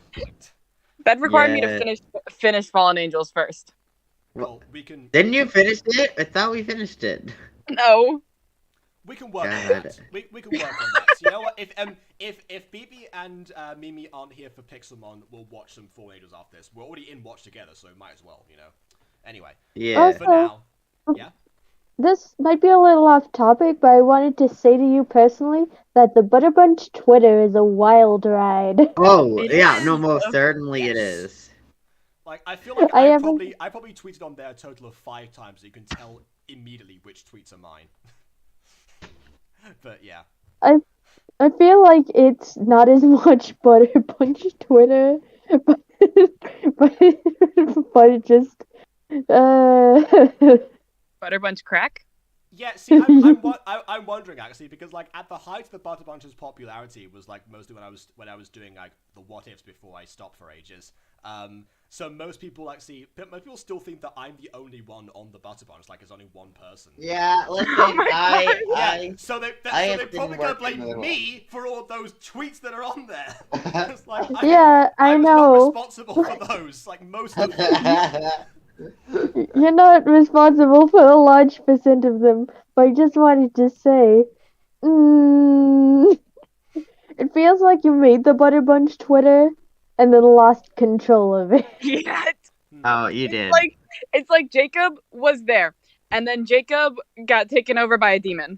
That required me to finish Fallen Angels first. Well, we can. Didn't you finish it? I thought we finished it. No. We can work on that. We can work on that. So you know what? If BB and Mimi aren't here for Pixelmon, we'll watch some Fallen Angels after this. We're already in watch together, so might as well, Anyway. Yeah. For now. Yeah. This might be a little off topic, but I wanted to say to you personally that the Butterbunch Twitter is a wild ride. Oh, yeah, is. no, most certainly it Yes. is. Like, I feel like I probably tweeted on there a total of 5 times, so you can tell immediately which tweets are mine. But yeah. I feel like it's not as much Butterbunch Twitter, but it just Butterbunch crack? Yeah, see, I'm wondering actually because like at the height of the Butter Bunch's popularity was like mostly when I was doing like the what ifs before I stopped for ages. So most people still think that I'm the only one on the Butter Bunch, like it's only one person. Yeah, listen, So they have been probably gonna working a blame little. me for all those tweets that are on there. It's like Yeah, I was not know. responsible for those, like most of them. You're not responsible for a large percent of them, but I just wanted to say, it feels like you made the Butter Bunch Twitter and then lost control of it. Yeah, Oh, you did. it's like Jacob was there, and then Jacob got taken over by a demon.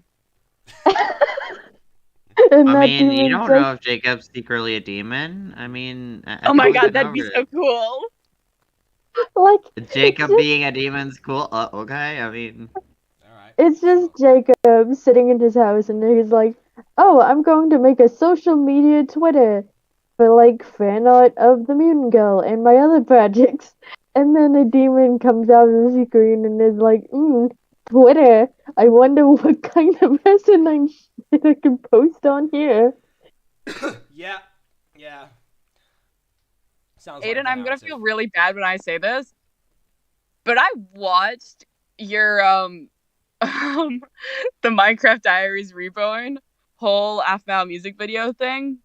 And I that mean, you demon don't said, know if Jacob's secretly a demon. I mean, I Oh my thought we god, got that'd be over so cool. like, it's Jacob just, being a demon's cool. Okay, I mean, Alright. it's just Jacob sitting in his house, and he's like, "Oh, I'm going to make a social media Twitter for like fan art of the Mutant Girl and my other projects." And then a demon comes out of the screen and is like, Twitter. I wonder what kind of asinine shit I can post on here. Yeah. Sounds Aiden, like the I'm gonna narrative. feel really bad when I say this, but I watched your the Minecraft Diaries Reborn whole AFMAO music video thing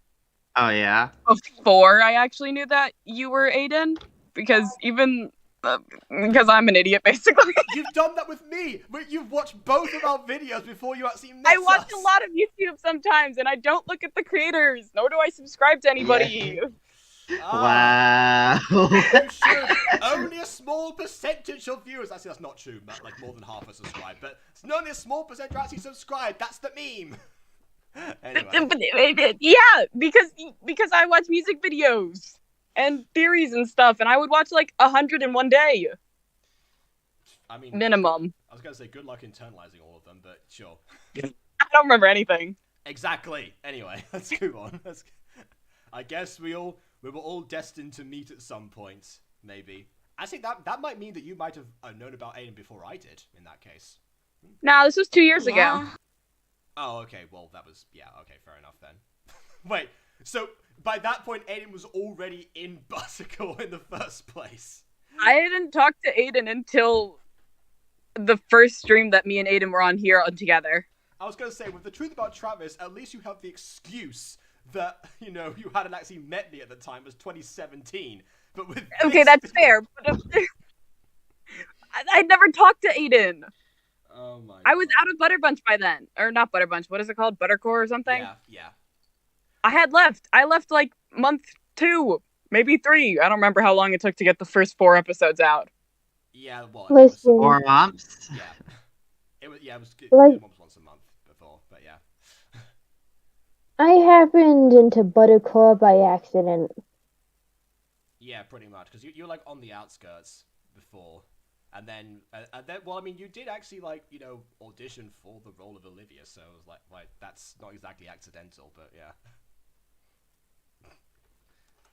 oh yeah. before I actually knew that you were Aiden, because because I'm an idiot basically. You've done that with me. You've watched both of our videos before you actually met I watch us. a lot of YouTube sometimes, and I don't look at the creators, nor do I subscribe to anybody. Wow. You should. Only a small percentage of viewers. Actually, that's not true. But like more than half are subscribed. But it's only a small percentage are actually subscribed. That's the meme. Anyway. Yeah, because I watch music videos and theories and stuff, and I would watch like 100 in one day. I mean, minimum. I was gonna say good luck internalizing all of them, but sure. I don't remember anything. Exactly. Anyway, let's move on. I guess we were all destined to meet at some point, maybe. I think that might mean that you might have known about Aiden before I did. In that case. Nah, this was 2 years ago. Oh, okay. Well, that was okay. Fair enough then. Wait. So by that point, Aiden was already in Buttercore in the first place. I didn't talk to Aiden until the first stream that me and Aiden were on here together. I was gonna say, with the truth about Travis, at least you have the excuse that you hadn't actually met me at the time. It was 2017. But with okay, that's fair. But I'd never talked to Aiden. Oh my! I was out of Butter Bunch by then, or not Butter Bunch. What is it called? Buttercore or something? Yeah. I had left. I left like month 2, maybe 3. I don't remember how long it took to get the first 4 episodes out. Yeah, well, Listen. 4 months. Yeah, it was. Yeah, it was Like- once a month before, but yeah. I happened into Buttercore by accident. Yeah, pretty much, because you were like on the outskirts before, and then well, I mean, you did actually audition for the role of Olivia, so it was like that's not exactly accidental, but yeah.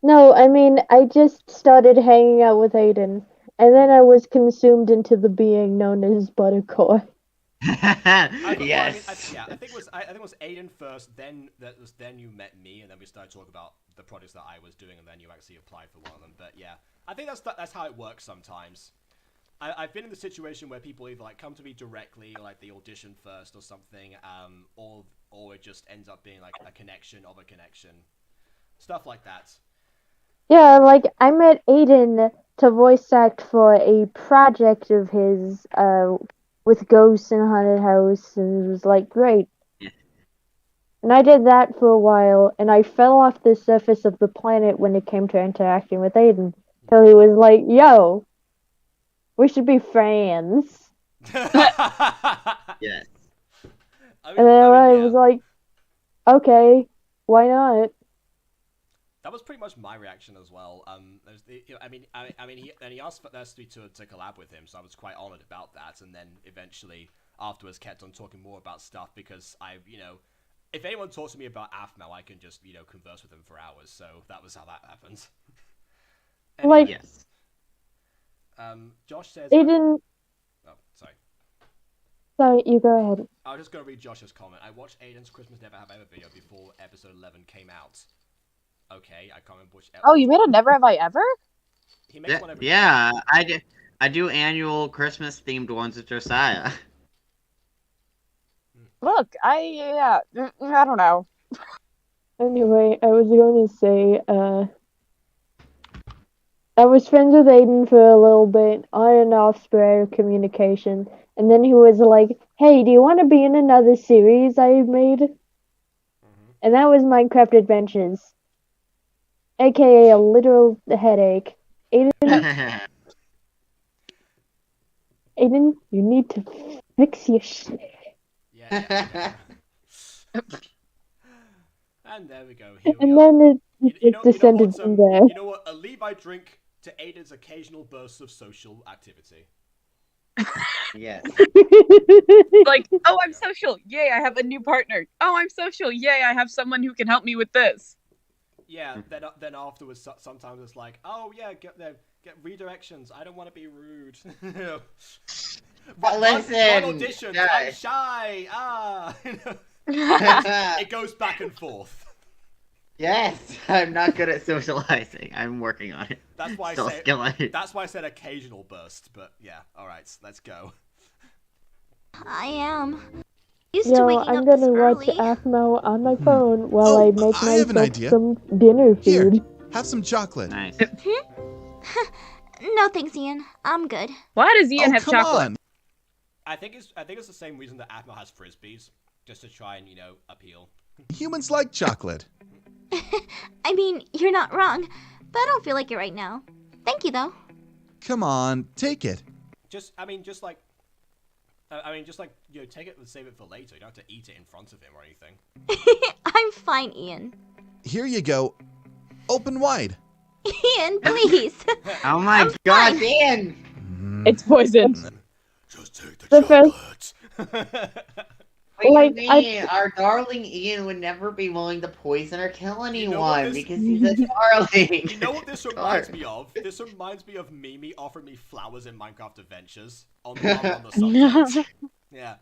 No, I mean, I just started hanging out with Aiden, and then I was consumed into the being known as Buttercore. Yes. I think it was Aiden first. Then you met me, and then we started talking about the projects that I was doing, and then you actually applied for one of them. But yeah, I think that's how it works sometimes. I've been in the situation where people either come to me directly, like they audition first or something, or it just ends up being like a connection of a connection, stuff like that. Yeah, I met Aiden to voice act for a project of his, with ghosts in a haunted house, and it was great. Yeah. And I did that for a while, and I fell off the surface of the planet when it came to interacting with Aiden. So he was like, "Yo, we should be friends." Yes. And then I was like, "Okay, why not?" That was pretty much my reaction as well. He asked for us to collab with him, so I was quite honored about that. And then eventually, afterwards, kept on talking more about stuff because if anyone talks to me about AFMAO, I can just converse with them for hours. So that was how that happened. Anyway, Yes. Josh says. Aiden. Oh, sorry. Sorry, you go ahead. I was just gonna read Josh's comment. I watched Aiden's Christmas Never Have I Ever video before episode 11 came out. Okay, I can't remember which. Oh, you made a Never Have I Ever? He makes one every year. Yeah, I do annual Christmas themed ones with Josiah. Look, I don't know. Anyway, I was going to say, I was friends with Aiden for a little bit, on and off spare communication, and then he was like, hey, do you want to be in another series I made? And that was Minecraft Adventures, aka a literal headache. Aiden, you need to fix your shit. Yeah. And there we go. Here we And are. then it descended from there. You know what? A leave I drink to Aiden's occasional bursts of social activity. Yes. Like, oh, I'm social. Yay, I have a new partner. Oh, I'm social. Yay, I have someone who can help me with this. Yeah. Then afterwards, sometimes it's like, oh yeah, get redirections. I don't want to be rude. Listen, run auditions. guys. I'm shy. It goes back and forth. Yes, I'm not good at socializing. I'm working on it. That's why Still I say. skillet. That's why I said occasional burst. But yeah, all right, let's go. I am. Used to Yo, waking I'm up gonna this watch early. AFMO on my phone while Oh, I make I have an myself idea. some dinner Here, food. have some chocolate. Nice. No thanks, Ian. I'm good. Why does Ian Oh, have come chocolate? on. I think it's the same reason that Atma has frisbees, just to try and appeal. Humans like chocolate. I mean, you're not wrong, but I don't feel like it right now. Thank you, though. Come on, take it. Just like take it and save it for later. You don't have to eat it in front of him or anything. I'm fine, Ian. Here you go. Open wide. Ian, please. Oh my god, Ian! It's poisoned. Just take The the chocolate. What do you Like, mean? Our darling Ian would never be willing to poison or kill anyone know what this- because he's a darling. You know what this reminds me of? This reminds me of Mimi offering me flowers in Minecraft Adventures on the subject. Yeah.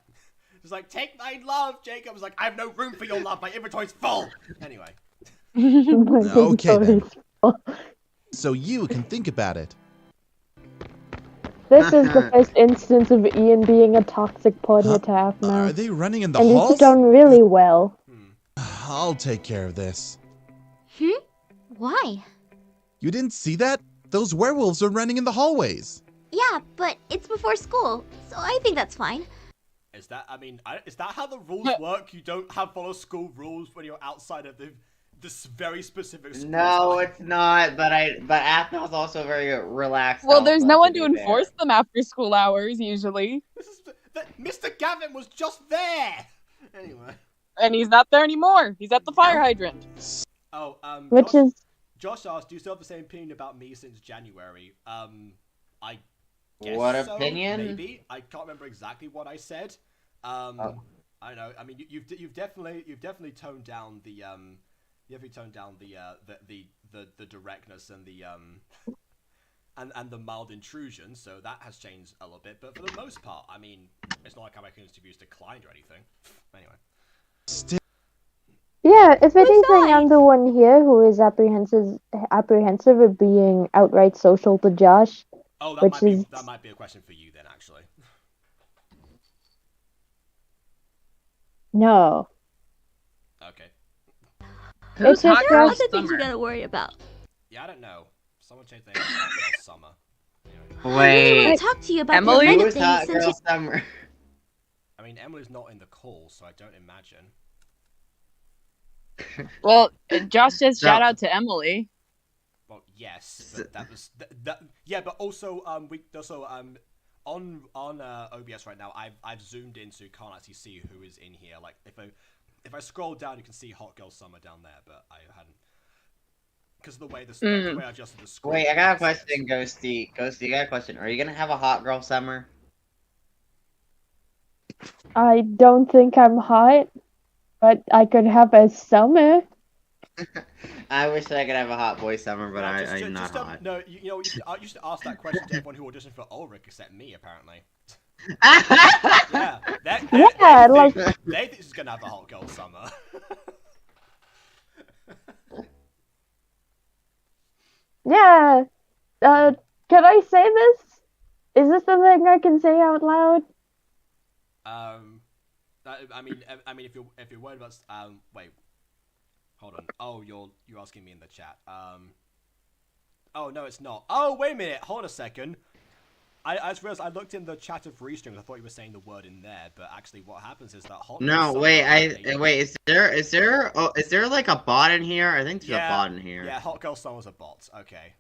It's like, take my love, Jacob. Was like, I have no room for your love. My inventory's full. Anyway. Okay, then. So you can think about it. This is the first instance of Ian being a toxic partner to Are AFMO, they running in the and halls? it's done really well. I'll take care of this. Why? You didn't see that? Those werewolves are running in the hallways. Yeah, but it's before school, so I think that's fine. Is that how the rules work? You don't follow school rules when you're outside of this very specific school. No, it's not. But Athos also very relaxed. Well, there's alpha, no one be to fair. enforce them after school hours, usually. Mr. Gavin was just there. Anyway. And he's not there anymore. He's at the fire hydrant. Oh, Which is Josh asked, do you still have the same opinion about me since January? I guess What so, opinion? maybe. I can't remember exactly what I said. I don't know. I mean, you've definitely toned down the the directness and the and the mild intrusion, so that has changed a little bit. But for the most part, I mean, it's not like my community views declined or anything. Anyway. yeah. If anything, fine. I'm the one here who is apprehensive of being outright social to Josh. Oh, Which is- that might be a question for you then, actually. No, Okay. Who's It's hot just There are girl other things you summer? gotta worry about. Yeah, I don't know. Someone changed their name to Hot Girl Summer. Anyway. I really Wait, want to talk to you about Emily? the who Reddit is thing Hot since Girl Summer? I mean, Emily's not in the call, so I don't imagine. Well, Josh says So- shout out to Emily. Well, yes, but that was that. Yeah, but also on OBS right now, I've zoomed in so you can't actually see who is in here. Like if I scroll down, you can see Hot Girl Summer down there, but I hadn't because of the way the way I adjusted the screen. Wait, I got a question, Ghosty. Ghosty, I got a question. Are you gonna have a Hot Girl Summer? I don't think I'm hot, but I could have a summer. I wish I could have a Hot Boy Summer, but I'm not just, hot. no, you know, you should ask that question to everyone who auditioned for Ulrich except me, apparently. Yeah, Yeah, like they think she's gonna have a hot girl summer. yeah. Can I say this? Is this the thing I can say out loud? I mean, if you're worried about, wait, hold on. Oh, you're asking me in the chat. Oh no, it's not. Oh, wait a minute. Hold on a second. I just realized I looked in the chat of Restreams. I thought you were saying the word in there, but actually, what happens is that hot. No, wait. Wait. Is there like a bot in here? I think there's a bot in here. Yeah, hot girl summer's a bot. Okay.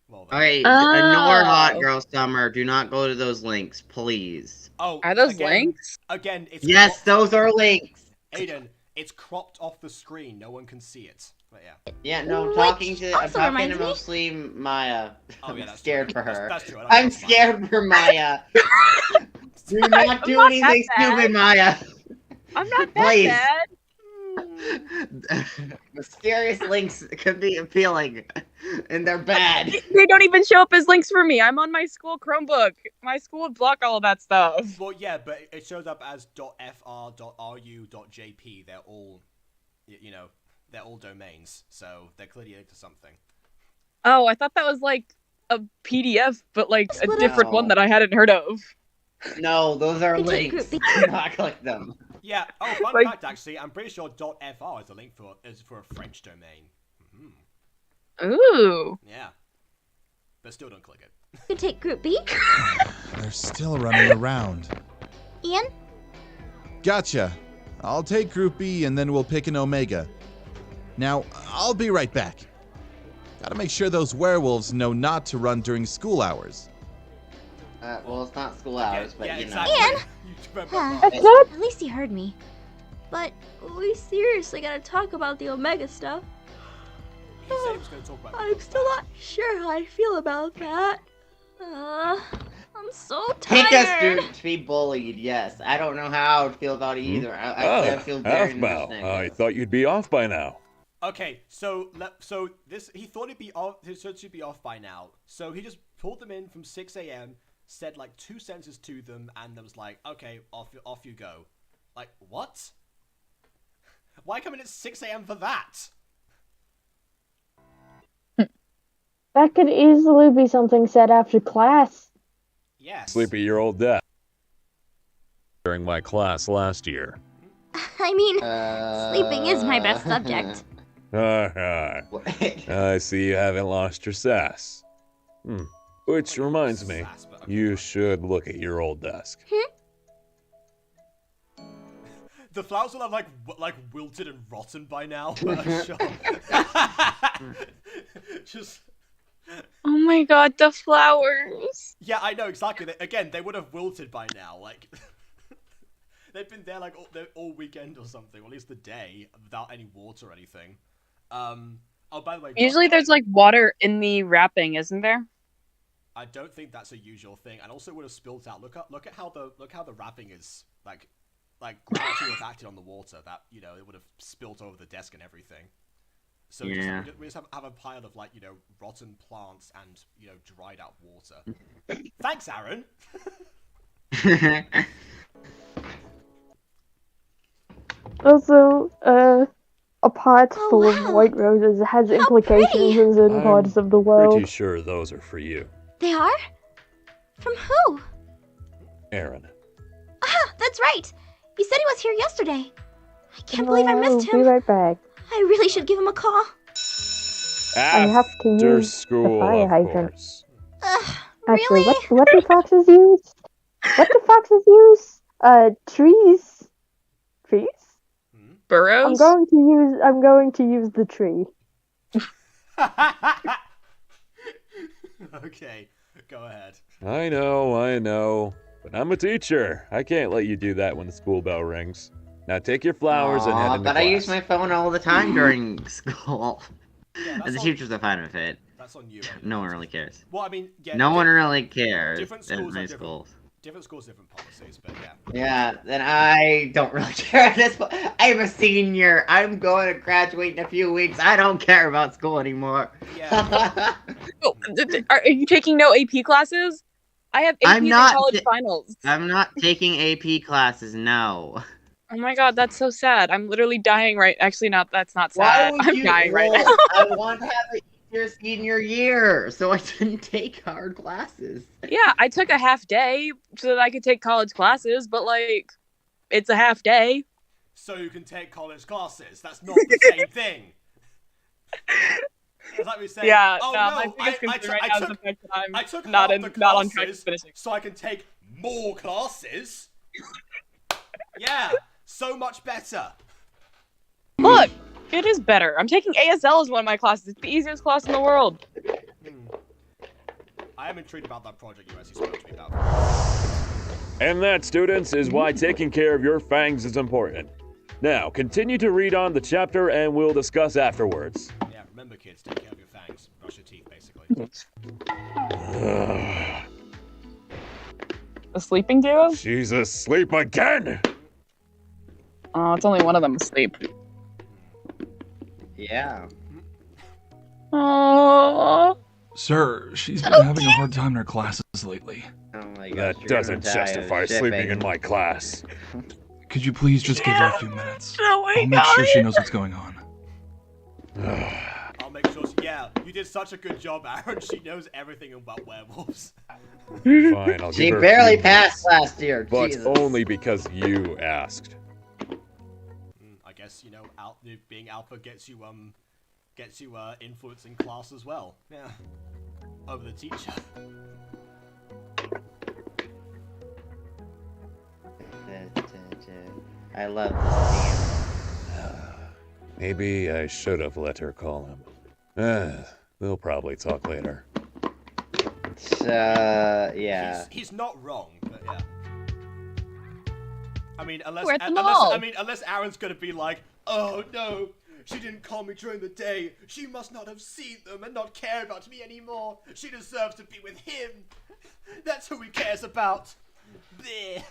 Well, then. Okay, ignore Hot Girl Summer. Do not go to those links, please. Oh, are those links? Again, it's yes, those are links. Aiden, it's cropped off the screen. No one can see it. But yeah. Yeah, no, I'm talking to mostly Maya. Oh, yeah, I'm scared for her. That's true. I'm scared for Maya. Do not do anything stupid, Maya. I'm not that bad. Mysterious links could be appealing, and they're bad. They don't even show up as links for me. I'm on my school Chromebook. My school would block all of that stuff. Well, yeah, but it shows up as .fr.ru.jp. They're all, they're all domains, so they're clearly linked to something. Oh, I thought that was like a PDF, but like a different one that I hadn't heard of. No, those are links. Do not click them. Yeah. Oh, fun fact, actually, I'm pretty sure .fr is a link for a French domain. Mm-hmm. Ooh. Yeah. But still, don't click it. You can take Group B. They're still running around. Ian? Gotcha. I'll take Group B and then we'll pick an Omega. Now, I'll be right back. Gotta make sure those werewolves know not to run during school hours. Well, it's not school hours, but yeah, you know. Exactly. Ian? At least he heard me. But we seriously gotta talk about the Omega stuff. He said he was gonna talk about I'm still not sure how I feel about that. I'm so tired. Pick a student to be bullied, yes. I don't know how I would feel about it either. I feel very Halfbow. I thought you'd be off by now. Okay, so he thought it'd be off. His search should be off by now. So he just pulled them in from 6 a.m., said like 2 sentences to them, and then was like, "Okay, off you go." Like what? Why come in at 6 a.m. for that? That could easily be something said after class. Yes. Sleep at your old desk during my class last year. I mean, sleeping is my best subject. I see you haven't lost your sass. Which reminds me, you should look at your old desk. The flowers will have like wilted and rotten by now. Sure. Just. Oh my god, the flowers. Yeah, I know exactly. Again, they would have wilted by now. Like they've been there like all weekend or something, or at least the day, without any water or anything. Oh, by the way, usually there's like water in the wrapping, isn't there? I don't think that's a usual thing, and also it would have spilt out. Look at how the wrapping is like gravity would have acted on the water. That it would have spilt over the desk and everything. So yeah. we just have a pile of rotten plants and dried out water. Thanks, Aaron. Also, a pot full of white roses has implications in certain parts of the world. Pretty sure those are for you. They are? From who? Aaron. Ah, that's right. He said he was here yesterday. I can't believe I missed him. I'll be right back. I really should give him a call. I have to After use school, the fire of hydrant. course. Actually, Really? what do foxes use? What do foxes use? Trees. Trees? Burrows? I'm going to use the tree. Okay, go ahead. I know. But I'm a teacher. I can't let you do that when the school bell rings. Now take your flowers and head into But class. I use my phone all the time during school. Yeah, And the teachers are fine with it. That's on you. No one really cares. Well, I mean, yeah. No one really cares Different in schools my have schools. different schools, different policies, but yeah. Yeah, then I don't really care at this point. I'm a senior. I'm going to graduate in a few weeks. I don't care about school anymore. Yeah. Are you taking no AP classes? I have I'm APs in not college t- finals. I'm not taking AP classes. No. Oh my god, that's so sad. I'm literally dying right. Actually, not. That's not Why sad. would I'm you? dying right now. Well, I want to have an easier senior year, so I didn't take hard classes. Yeah, I took a half day so that I could take college classes, but like, it's a half day. So you can take college classes. That's not the same thing. It's like we say, Yeah, oh no, no, my biggest concern right now is the fact that I I'm took not half the not on track to classes finishing. so I can take more classes. Yeah, so much better. Look, it is better. I'm taking ASL as one of my classes. It's the easiest class in the world. I am intrigued about that project you actually spoke to me about. And that, students, is why taking care of your fangs is important. Now, continue to read on the chapter and we'll discuss afterwards. Yeah, remember kids, take care of your fangs. Brush your teeth, basically. A sleeping duo? She's asleep again! Oh, it's only one of them asleep. Yeah. Oh. Sir, she's been having a hard time in her classes lately. Oh my gosh. That doesn't justify sleeping in my class. Could you please just give her a few minutes? Oh my I'll make sure she knows what's going on. I'll make sure yeah, you did such a good job, Aaron. She knows everything about werewolves. Fine, I'll She give her a barely few passed minutes, last year. but Jesus. only because you asked. I guess, you know, being alpha gets you influence in class as well. Yeah. Over the teacher. I love this Maybe I should have let her call him. We'll probably talk later. game. Yeah. He's not wrong, but yeah. I mean, We're at the mall. unless Aaron's gonna be like, oh no, she didn't call me during the day. She must not have seen them and not care about me anymore. She deserves to be with him. That's who he cares about. Bleh.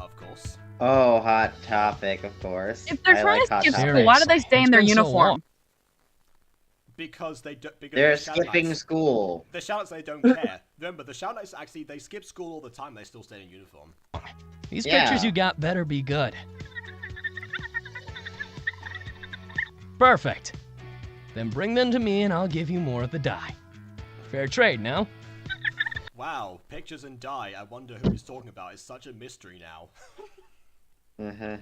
Of course. Oh, hot topic, of course. If they're I trying like to hot skip topic. school, why do they stay in their It's been so uniform? long. Because they do, because They're the Shout skipping Knights- school. The Shout Knights, they don't care. Remember, the Shout Knights actually, they skip school all the time. They still stay in uniform. These Yeah. pictures you got better be good. Perfect. Then bring them to me and I'll give you more of the dye. Fair trade, no? Wow, pictures and dye. I wonder who he's talking about. It's such a mystery now. Anyway.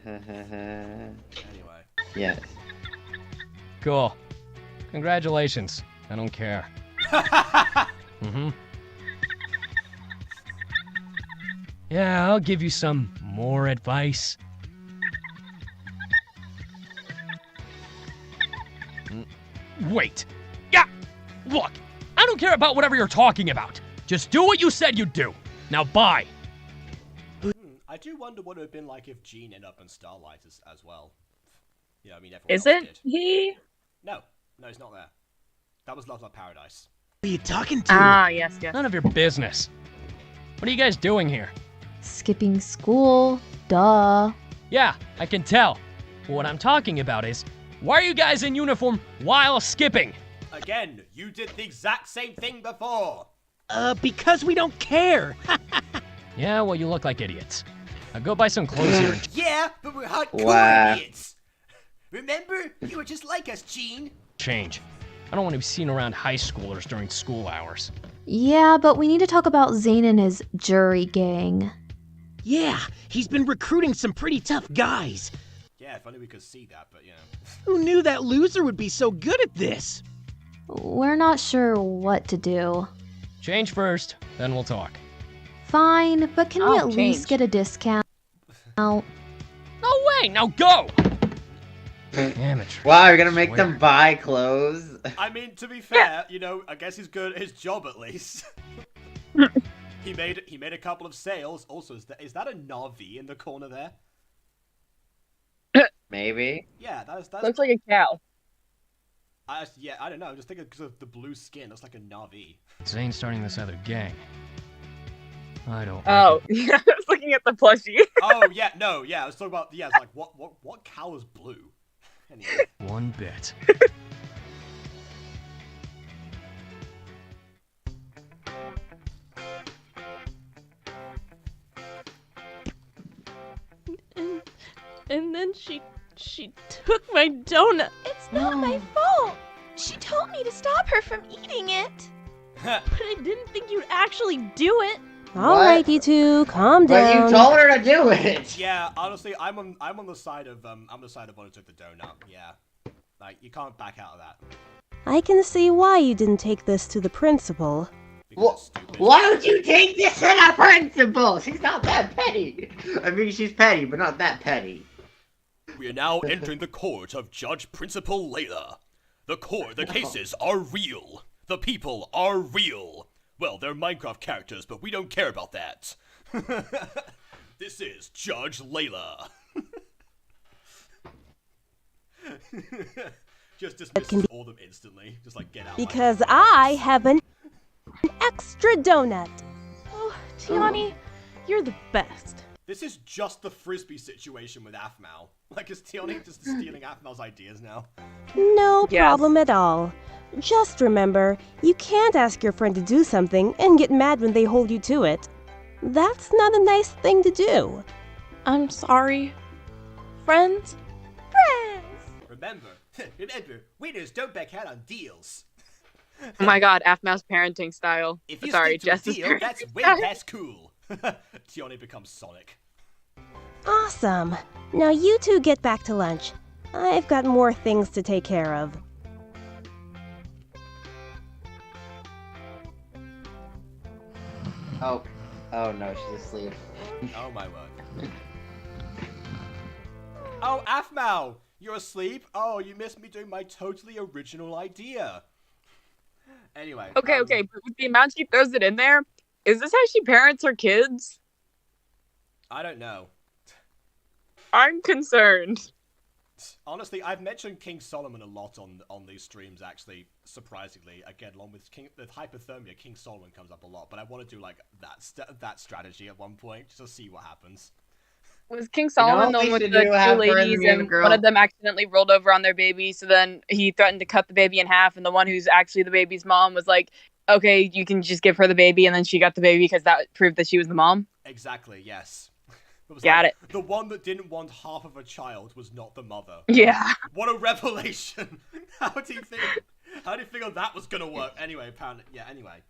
Yes. Cool. Congratulations. I don't care. Mm-hmm. Yeah, I'll give you some more advice. Wait. Yeah! Look, I don't care about whatever you're talking about. Just do what you said you'd do. Now bye. I do wonder what it would have been like if Gene ended up in Starlight as well. Yeah, I mean, everyone Is else it did. he? No, he's not there. That was Love Love Paradise. Who are you talking to? Ah, yes, yes. None of your business. What are you guys doing here? Skipping school. Duh. Yeah, I can tell. But what I'm talking about is, why are you guys in uniform while skipping? Again, you did the exact same thing before. Because we don't care. Yeah, well, you look like idiots. Now go buy some clothes here and Yeah, but we're hardcore Wow. idiots. Remember? You were just like us, Gene. change. I don't want to be seen around high schoolers during school hours. Yeah, but we need to talk about Zane and his jury gang. Yeah, he's been recruiting some pretty tough guys. Yeah, if only we could see that, but you know. Who knew that loser would be so good at this? We're not sure what to do. Change first, then we'll talk. Fine, but can we I'll at least change. get a discount? No way, now go! Amateur. Wow, you're gonna make Swear. them buy clothes? I mean, to be fair, you know, I guess he's good at his job at least. he made a couple of sales. Also, is that a Navi in the corner there? Maybe. Yeah, that's Looks like a cow. yeah, I don't know. I'm just thinking because of the blue skin, looks like a Navi. Zane's starting this other gang. I don't Oh, like yeah, I was looking at the plushie. Oh yeah, no, yeah, I was talking about it's like what cow is blue? Anyway. it one bit. and she took my donut. It's not my fault. She told me to stop her from eating it. But I didn't think you'd actually do it. Alright, you two, calm But down. you told her to do it. Yeah, honestly, I'm on the side of one who took the donut. Yeah, like you can't back out of that. I can see why you didn't take this to the principal. Why would you take this to the principal? She's not that petty. I mean, she's petty, but not that petty. We are now entering the court of Judge Principal Layla. The cases are real. The people are real. Well, they're Minecraft characters, but we don't care about that. This is Judge Layla. Just dismisses all of them instantly. Just like, get out. Because I have an extra donut. Oh, Tiani, you're the best. This is just the Frisbee situation with Aphmau. Like, is Tiani just stealing Aphmau's ideas now? No problem at all. Just remember, you can't ask your friend to do something and get mad when they hold you to it. That's not a nice thing to do. I'm sorry. Friends? Remember, winners don't back out on deals. Oh my god, Aphmau's parenting style. If you Sorry, stick to a Jess's deal, that's parenting way style. past cool. Tiani becomes Sonic. Awesome. Now you two get back to lunch. I've got more things to take care of. Oh no, she's asleep. Oh my word. Oh, Aphmau! You're asleep? Oh, you missed me doing my totally original idea. Anyway. Okay, but with the amount she throws it in there, is this how she parents her kids? I don't know. I'm concerned. Honestly, I've mentioned King Solomon a lot on these streams, actually, surprisingly. Again, along with hypothermia, King Solomon comes up a lot, but I want to do, like, that strategy at one point, just to see what happens. Was King Solomon the one with the two ladies and one of them accidentally rolled over on their baby, so then he threatened to cut the baby in half, and the one who's actually the baby's mom was like, okay, you can just give her the baby, and then she got the baby because that proved that she was the mom? Exactly, yes. Got it. The one that didn't want half of a child was not the mother. Yeah. What a revelation! How do you figure that was gonna work? Anyway, apparently, yeah. Anyway,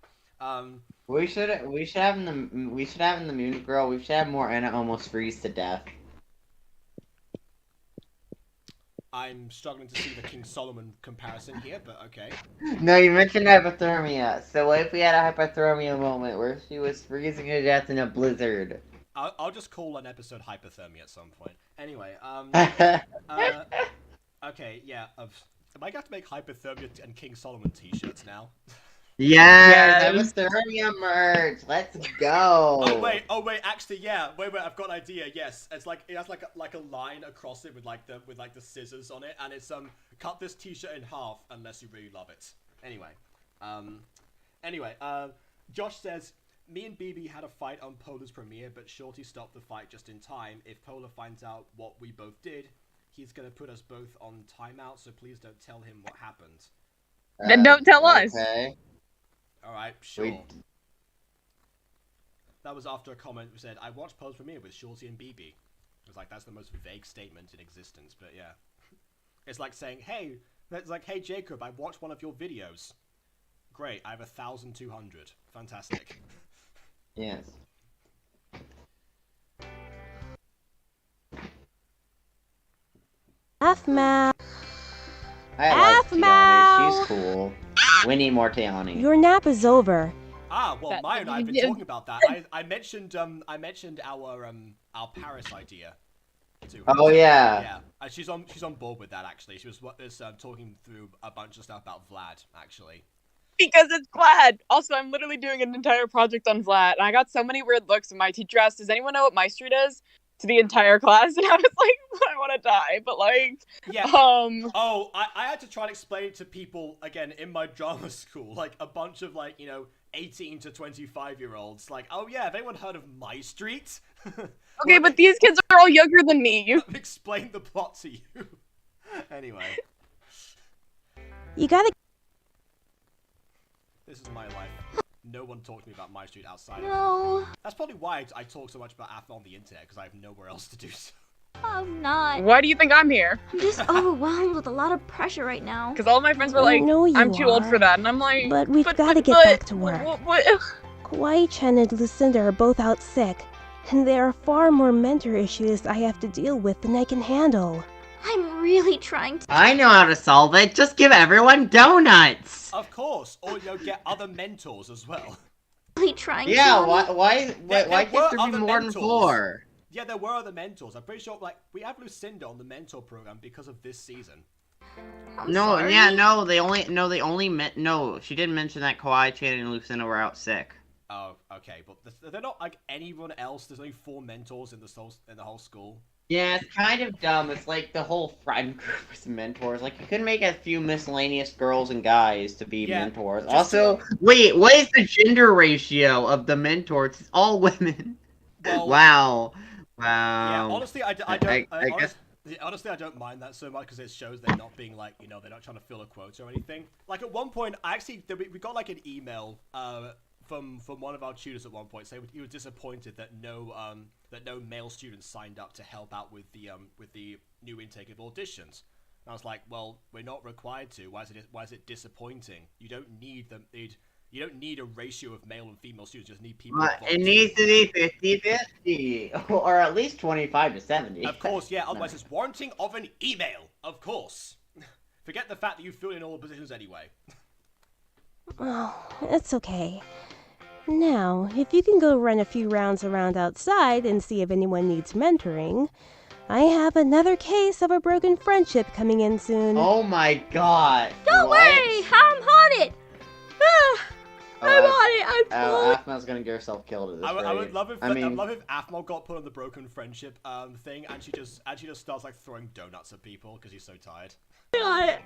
We should have in the Munich girl. We should have more Anna almost freeze to death. I'm struggling to see the King Solomon comparison here, but okay. No, you mentioned hypothermia. So what if we had a hypothermia moment where she was freezing to death in a blizzard? I'll just call an episode hypothermia at some point. Anyway, okay, yeah. Am I going to make hypothermia and King Solomon t-shirts now? Yes, hypothermia merch. Let's go. Oh wait. Actually, yeah. Wait. I've got an idea. Yes, it's like it has like a line across it with the scissors on it, and it's cut this t-shirt in half unless you really love it. Anyway, Josh says, me and BB had a fight on Polar's premiere, but Shorty stopped the fight just in time. If Polar finds out what we both did, he's gonna put us both on timeout, so please don't tell him what happened. Then don't tell us. Okay. Alright, sure. That was after a comment who said, I watched Polar's premiere with Shorty and BB. It was like, that's the most vague statement in existence, but yeah. It's like saying, hey, Jacob, I watched one of your videos. Great, I have 1,200. Fantastic. Yes. Aphmau. I like Tiani. She's cool. We need more Tiani. Your nap is over. Ah, well, Maya and I have been talking about that. I mentioned our Paris idea to her. Oh yeah. Yeah, she's on board with that actually. She was talking through a bunch of stuff about Vlad actually. Because it's Vlad! Also, I'm literally doing an entire project on Vlad, and I got so many weird looks, and my teacher asked, does anyone know what MyStreet is? To the entire class, and I was like, I want to die, but like, yeah. Oh, I had to try and explain it to people, again, in my drama school, like, a bunch of, like, 18 to 25-year-olds, like, oh yeah, have anyone heard of MyStreet? Okay, but these kids are all younger than me. You explain the plot to you. Anyway. You gotta... This is my life. No one talked to me about MyStreet outside No. That's probably why I talk so much about Aphmau on the internet, because I have nowhere else to do so. I'm not. Why do you think I'm here? I'm just overwhelmed with a lot of pressure right now. Because all my friends were I like, know you I'm too old are, for that. And I'm like, But we've got to get back to work. Kawaii-chan and Lucinda are both out sick, and there are far more mentor issues I have to deal with than I can handle. I'm really trying to. I know how to solve it. Just give everyone donuts. Of course, or get other mentors as well. Really trying to. Yeah, why There can't were there be other more than mentors. 4? Yeah, there were other mentors. I'm pretty sure, we have Lucinda on the mentor program because of this season. No, yeah, no, she didn't mention that Kawaii-chan and Lucinda were out sick. Oh, okay, but they're not like anyone else. There's only 4 mentors in the whole school. Yeah, it's kind of dumb. It's like the whole friend group is mentors. Like, you could make a few miscellaneous girls and guys to be mentors. Also, wait, what is the gender ratio of the mentors? It's all women. Well, Wow. Yeah, honestly, honestly, I don't mind that so much because it shows they're not being like, they're not trying to fill a quota or anything. Like at one point, we got like an email from one of our tutors at one point saying he was disappointed that no male students signed up to help out with the new intake of auditions. And I was like, well, we're not required to. Why is it disappointing? You don't need them. You don't need a ratio of male and female students. You just need people. It needs to be 50-50, or at least 25-70. Of course, yeah. Otherwise, it's warranting of an email. Of course. Forget the fact that you fill in all the positions anyway. Oh, it's okay. Now, if you can go run a few rounds around outside and see if anyone needs mentoring, I have another case of a broken friendship coming in soon. Oh my god. Don't worry, I'm on it. I'm on it. I'm full. Afma's gonna get herself killed at this rate. I would love if Afmal got put on the broken friendship thing, and she just starts like throwing donuts at people because she's so tired.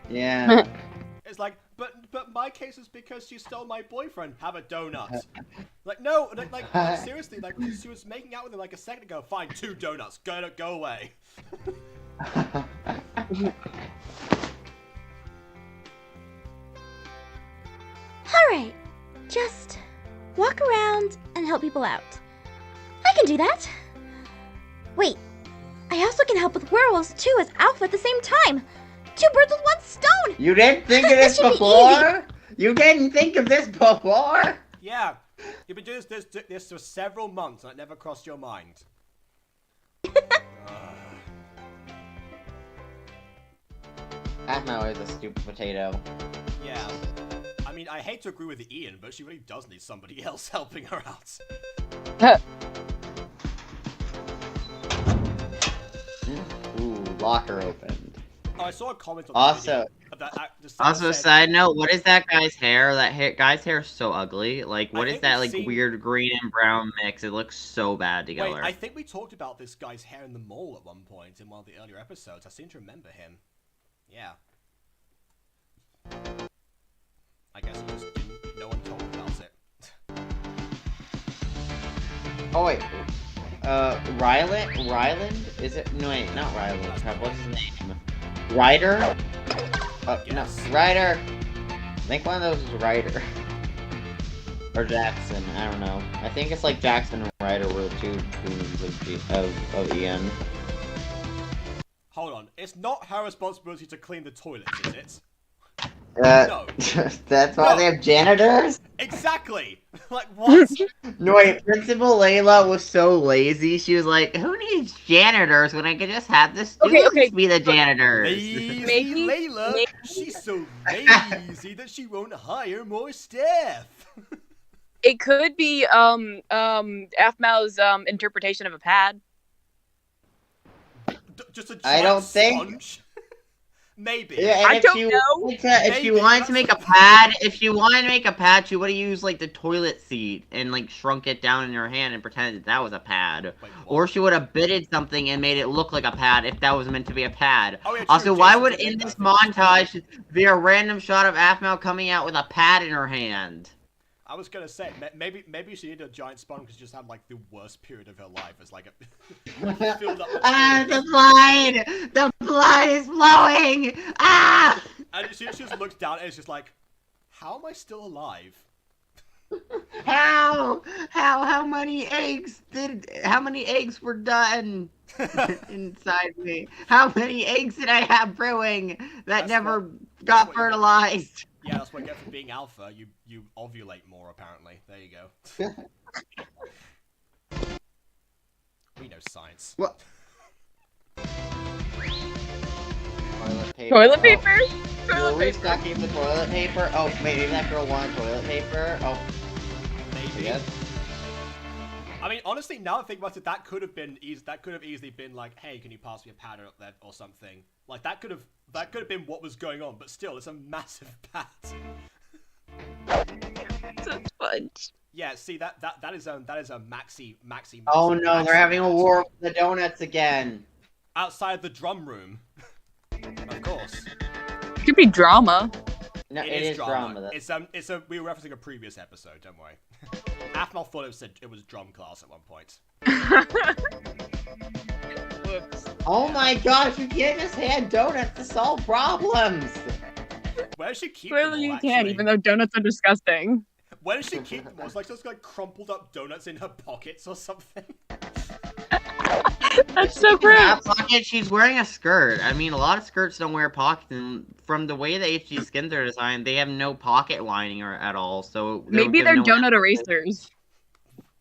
Yeah. It's like, but my case is because she stole my boyfriend. Have a donut. Like no, like seriously, like she was making out with him like a second ago. Fine, 2 donuts. Go away. All right. Just walk around and help people out. I can do that. Wait, I also can help with werewolves too as Alpha at the same time. 2 birds with 1 stone. You didn't think of this before? You didn't think of this before? Yeah, you've been doing this for several months and it never crossed your mind. Afma is a stupid potato. Yeah. I mean, I hate to agree with Ian, but she really does need somebody else helping her out. Ooh, locker opened. Oh, I saw a comment on the video Also, side note, what is that guy's hair? That guy's hair is so ugly. Like, what is that, like, weird green and brown mix? It looks so bad together. Wait, I think we talked about this guy's hair in the mall at one point in one of the earlier episodes. I seem to remember him. Yeah. I guess he just didn't. No one told him about it. Oh wait, Ryland? Is it? No wait, not Ryland. Crap, what's his name? Ryder? No, Ryder. I think one of those is Ryder. Or Jackson. I don't know. I think it's like Jackson and Ryder were the 2 queens of Ian. Hold on, it's not her responsibility to clean the toilets, is it? No. That's why they have janitors? Exactly! Like, what? No, wait, Principal Layla was so lazy, she was like, who needs janitors when I could just have the students be the janitors? Lazy Layla! She's so lazy that she won't hire more staff! It could be, Afmao's, interpretation of a pad. Just a I don't sponge? Maybe. Yeah, I don't know. If she wanted to make a pad, she would have used like the toilet seat and like shrunk it down in her hand and pretended that was a pad. Wait, or she would have bitted something and made it look like a pad if that was meant to be a pad. Oh, yeah, also, why would in this montage be a random shot of Afmao coming out with a pad in her hand? I was gonna say, maybe she needed a giant sponge because she just had like the worst period of her life. It's like a filled up. The blood is flowing. Ah! And she just looks down and it's just like, how am I still alive? How many eggs were done inside me? How many eggs did I have brewing that never got fertilized? Yeah, that's what I get for being alpha. You ovulate more, apparently. There you go. We know science. What? Toilet paper? You're restocking the toilet paper. Oh, maybe that girl wanted toilet paper. Oh, maybe. I mean, honestly, now I think about it, that could have easily been like, hey, can you pass me a pad up there or something? Like that could have been what was going on. But still, it's a massive pad. Such fudge. Yeah, see that is a maxi. Oh no, maxi they're having a pad. war with the donuts again. Outside the drum room. Of course. It could be drama. No, it is drama. We were referencing a previous episode, don't worry. Athmal thought it was drum class at one point. Whoops. Oh my gosh, you can't just hand donuts to solve problems. Where does she keep Clearly them all, you can, actually? even though donuts are disgusting. Where does she keep them all? It's like just like crumpled up donuts in her pockets or something. That's so gross. That pocket, she's wearing a skirt. I mean, a lot of skirts don't wear pockets, and from the way the HD skins are designed, they have no pocket lining at all. So maybe they're donut erasers.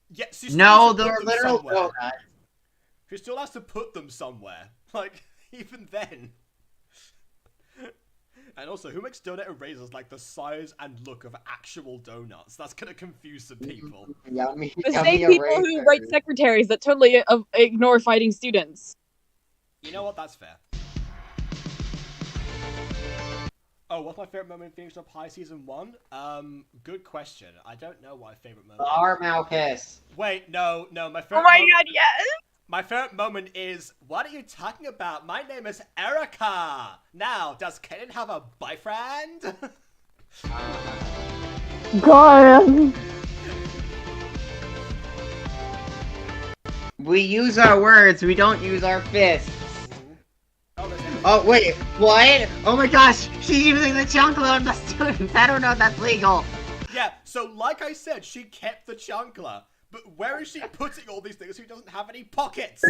Yeah, no, they're literal donuts. She still has to put them somewhere. Like, even then. And also, who makes donut erasers like the size and look of actual donuts? That's gonna confuse some people. Yummy, the same people who write secretaries that totally ignore fighting students. You know what? That's fair. Oh, what's my favorite moment in Phoenix Up High Season 1? Good question. I don't know what my favorite moment is. Our Malchus. Wait, no, my favorite Oh my god, yes! My favorite moment is, what are you talking about? My name is Erica! Now, does Kaden have a boyfriend? God. We use our words, we don't use our fists. Oh, wait, what? Oh my gosh, she's using the chunkler on the students. I don't know if that's legal. Yeah, so like I said, she kept the chunkler. But where is she putting all these things if she doesn't have any pockets?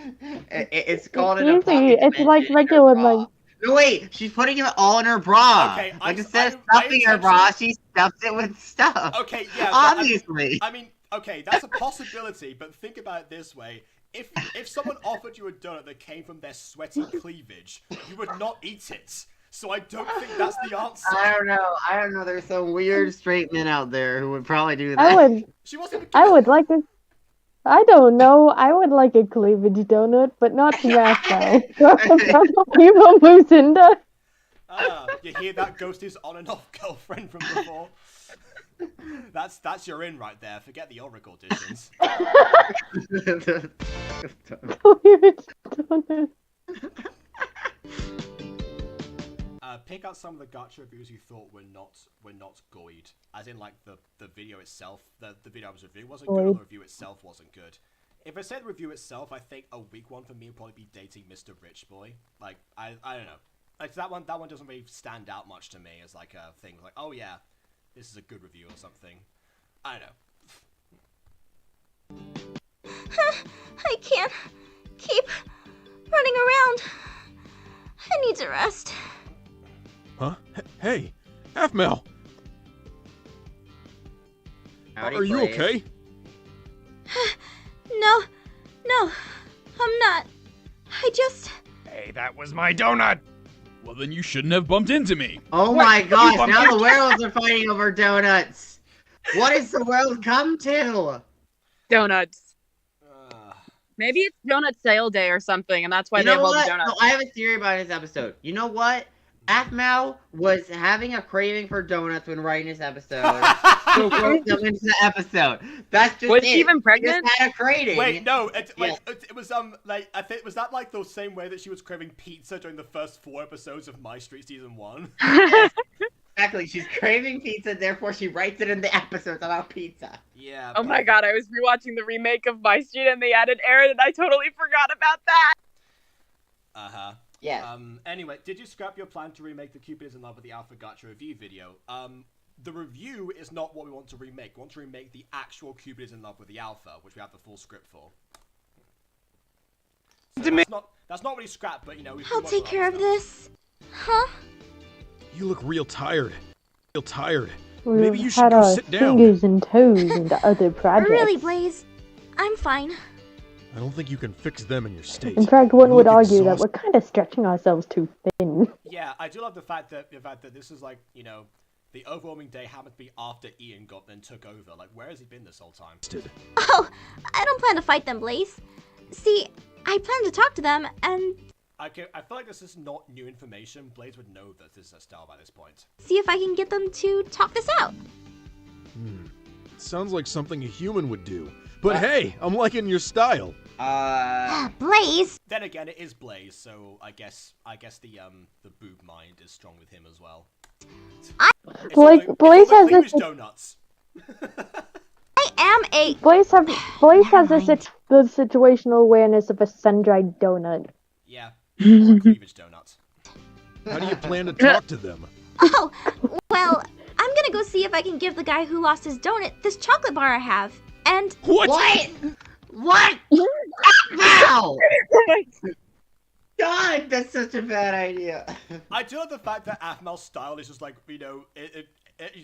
It's called It's easy. It's like regular money. No, wait, she's putting it all in her bra. Okay, like instead of stuffing her bra, she stuffs it with stuff. Okay, yeah. Obviously. I mean, okay, that's a possibility, but think about it this way. If someone offered you a donut that came from their sweaty cleavage, you would not eat it. So I don't think that's the answer. I don't know. There's some weird straight men out there who would probably do that. I would like a... I don't know. I would like a cleavage donut, but not smash style. People Lucinda. You hear that, Ghosty's on and off girlfriend from before? That's your in right there. Forget the Oracle auditions. Cleavage donut. Pick out some of the gacha reviews you thought were not goid. As in, like, the video itself, the video I was reviewing wasn't good, or the review itself wasn't good. If I said review itself, I think a weak one for me would probably be Dating Mr. Rich Boy. Like, I don't know. Like, that one doesn't really stand out much to me as, like, a thing. Like, oh yeah, this is a good review or something. I don't know. I can't keep running around. I need to rest. Huh? Hey, Half-Mel! Are you okay? No, I'm not. I just... Hey, that was my donut! Well, then you shouldn't have bumped into me. Oh my gosh, now the werewolves are fighting over donuts! What has the world come to? Donuts. Maybe it's donut sale day or something, and that's why they have all the donuts. No, I have a theory about this episode. You know what? Athmal was having a craving for donuts when writing this episode. So wrote them into the episode. That's just Was she even pregnant? She just had a craving. Wait, no, it was like I think was that like the same way that she was craving pizza during the first 4 episodes of MyStreet season 1? Exactly, she's craving pizza, therefore she writes it in the episodes about pizza. Yeah. Oh my god, I was rewatching the remake of MyStreet and they added Aaron and I totally forgot about that. Uh-huh. Yeah. Anyway, did you scrap your plan to remake the Cupid is in Love with the Alpha Gacha review video? the review is not what we want to remake. We want to remake the actual Cupid is in love with the alpha, which we have the full script for. So that's not really scrap, but you know, I'll take care of this. Huh? You look real tired. Real tired. We've Maybe you should had go our sit down. fingers and toes into other projects. Really, Blaze? I'm fine. I don't think you can fix them in your state. In fact, one You would look argue that exhausted. we're kind of stretching ourselves too thin. Yeah, I do love the fact that this is like, you know, the overwhelming day happened to be after Ian took over. Like, where has he been this whole time? Oh, I don't plan to fight them, Blaze. See, I plan to talk to them, and I feel like this is not new information. Blaze would know that this is Estelle by this point. see if I can get them to talk this out. Sounds like something a human would do. But hey, I'm liking your style. Blaze! Then again, it is Blaze, so I guess the boob mind is strong with him as well. Blaze has cleavage this. donuts. I am a. Blaze has the situational awareness of a sun-dried donut. Yeah, or cleavage donuts. How do you plan to talk to them? Oh, well, I'm gonna go see if I can give the guy who lost his donut this chocolate bar I have. And. What? What? Wow! God, that's such a bad idea. I do love the fact that Athmel's style is just like, you know, it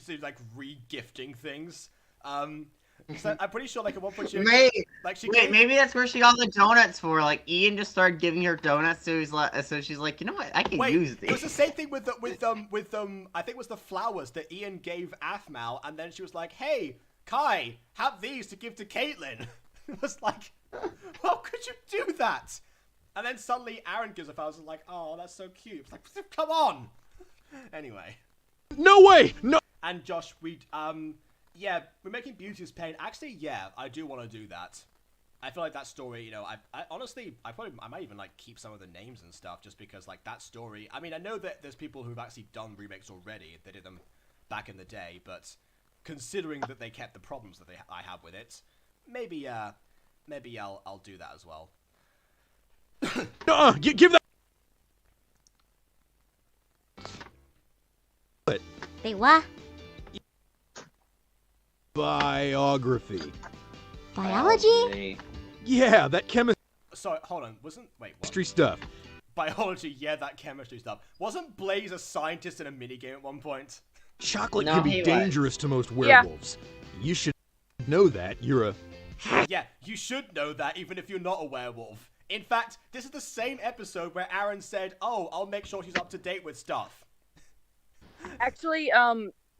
seems like re-gifting things. So I'm pretty sure like at one point maybe that's where she got the donuts for. Like Ian just started giving her donuts, so she's like, you know what, I can use these. It was the same thing with I think it was the flowers that Ian gave Athmel, and then she was like, hey, Kai, have these to give to Caitlin. It was like, how could you do that? And then suddenly Aaron gives a flowers and like, oh, that's so cute. It's like, come on. Anyway. No way! No. And Josh, yeah, we're making Beauty's Pain. Actually, yeah, I do want to do that. I feel like that story, you know, I honestly, I might even like keep some of the names and stuff just because like that story. I mean, I know that there's people who've actually done remakes already. They did them back in the day, but considering that they kept the problems that I have with it, maybe I'll do that as well. Give that. They what? Biography. Biology? Yeah, that chemistry Sorry, hold on. Wait, what? stuff. Biology, yeah, that chemistry stuff. Wasn't Blaze a scientist in a minigame at one point? Chocolate can be dangerous to most werewolves. You should know that. You're a... Yeah, you should know that even if you're not a werewolf. In fact, this is the same episode where Aaron said, oh, I'll make sure she's up to date with stuff. Actually,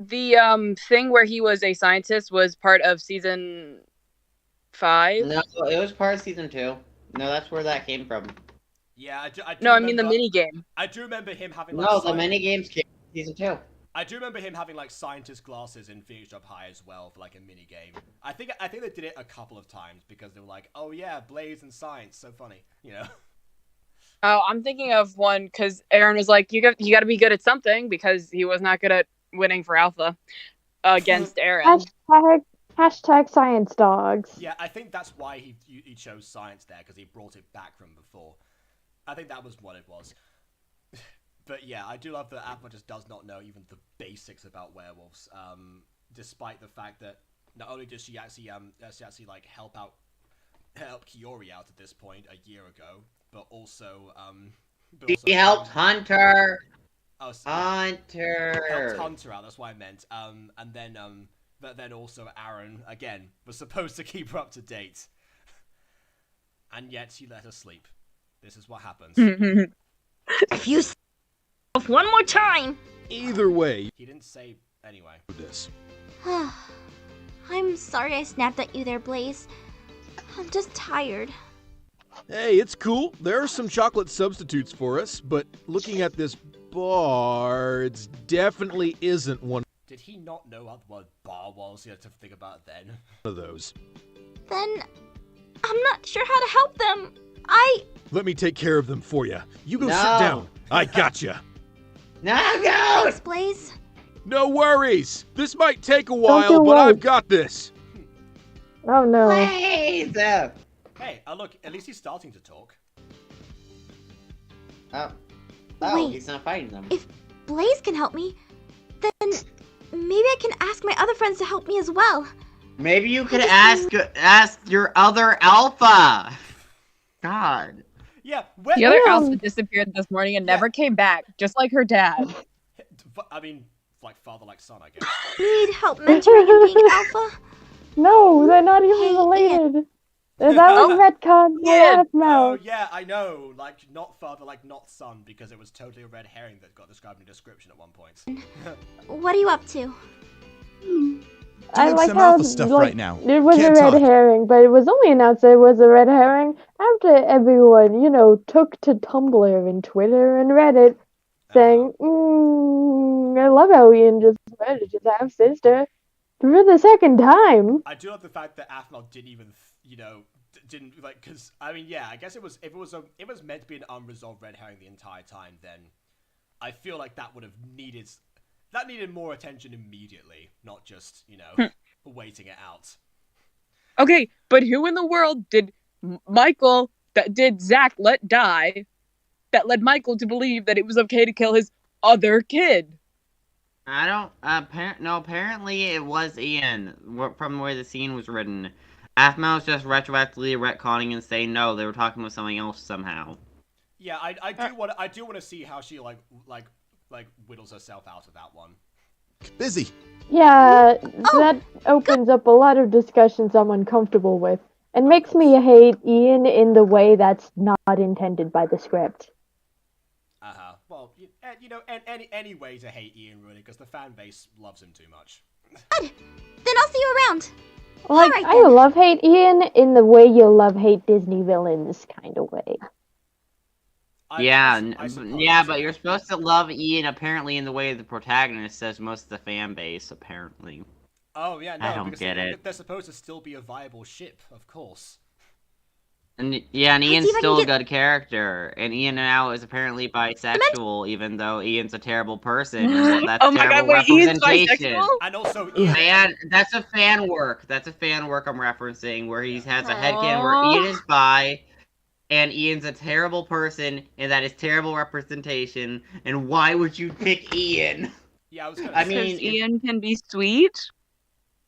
the thing where he was a scientist was part of season 5. No, it was part of season 2. No, that's where that came from. Yeah, I do No, remember, I mean the minigame. I do remember him having No, the minigames came from season 2. I do remember him having like scientist glasses in Phoenix Job High as well for like a mini game. I think they did it a couple of times because they were like, oh yeah, Blaze and science, so funny, you know. Oh, I'm thinking of one because Aaron was like, you got to be good at something because he was not good at winning for Alpha against Aaron. Hashtag science dogs. Yeah, I think that's why he chose science there because he brought it back from before. I think that was what it was. But yeah, I do love that Alpha just does not know even the basics about werewolves, despite the fact that not only does she actually like help Kiori out at this point a year ago, but also He helped Hunter. Oh, Hunter. Helped Hunter out. That's what I meant. But then also Aaron again was supposed to keep her up to date, and yet she let her sleep. This is what happens. If you one more time. Either way. He didn't say anyway. This. I'm sorry I snapped at you there, Blaze. I'm just tired. Hey, it's cool. There are some chocolate substitutes for us, but looking at this bar, it definitely isn't one Did he not know what the word bar was? He had to think about it then. of those. Then I'm not sure how to help them. Let me take care of them for you. You go No. sit down. I gotcha. No, go! Thanks, Blaze. No worries. This might take a Don't while, you but worry. I've got this. Oh no. Blaze! Hey, look, at least he's starting to talk. Oh, Wait. he's not fighting them. If Blaze can help me, then maybe I can ask my other friends to help me as well. Maybe you could ask your other alpha. God. Yeah, The other alpha disappeared this morning and never came back, just like her dad. I mean, like father, like son, I guess. You need help mentoring and being alpha? No, they're not even related. That was retcon by Oh Aphmau. yeah, I know. Like not father, like not son, because it was totally a red herring that got described in the description at one point. What are you up to? I Doing like some how alpha stuff right now. it was Can't a red talk. herring, but it was only announced that it was a red herring after everyone, took to Tumblr and Twitter and Reddit, saying, I love how Ian just murdered his half sister for the second time. I do love the fact that Aphmau didn't even, didn't like, because I mean, yeah, I guess if it was meant to be an unresolved red herring the entire time, then I feel like that would have needed more attention immediately, not just waiting it out. Okay, but who in the world did Zach let die that led Michael to believe that it was okay to kill his other kid? I don't, no, apparently it was Ian, from where the scene was written. Aphmau was just retroactively retconning and saying no, they were talking about something else somehow. Yeah, I do want to see how she like whittles herself out of that one. Busy. Yeah, that opens up a lot of discussions I'm uncomfortable with, and makes me hate Ian in the way that's not intended by the script. Well, any way to hate Ian really, because the fan base loves him too much. Good. Then I'll see you around. Like, Alright, I love-hate Ian in the way you love-hate Disney villains kind of way. But you're supposed to love Ian apparently in the way the protagonist says most of the fan base, apparently. Oh, yeah, no, I don't because get it. They're supposed to still be a viable ship, of course. And Ian's still a good character, and Ian now is apparently bisexual, even though Ian's a terrible person, and that's Oh my terrible God, wait, Ian's representation. bisexual? And also, That's a fan work. That's a fan work I'm referencing, where he has a headcanon where Ian is bi, and Ian's a terrible person, and that is terrible representation. And why would you pick Ian? Yeah, I was gonna I say. mean, Ian can be sweet.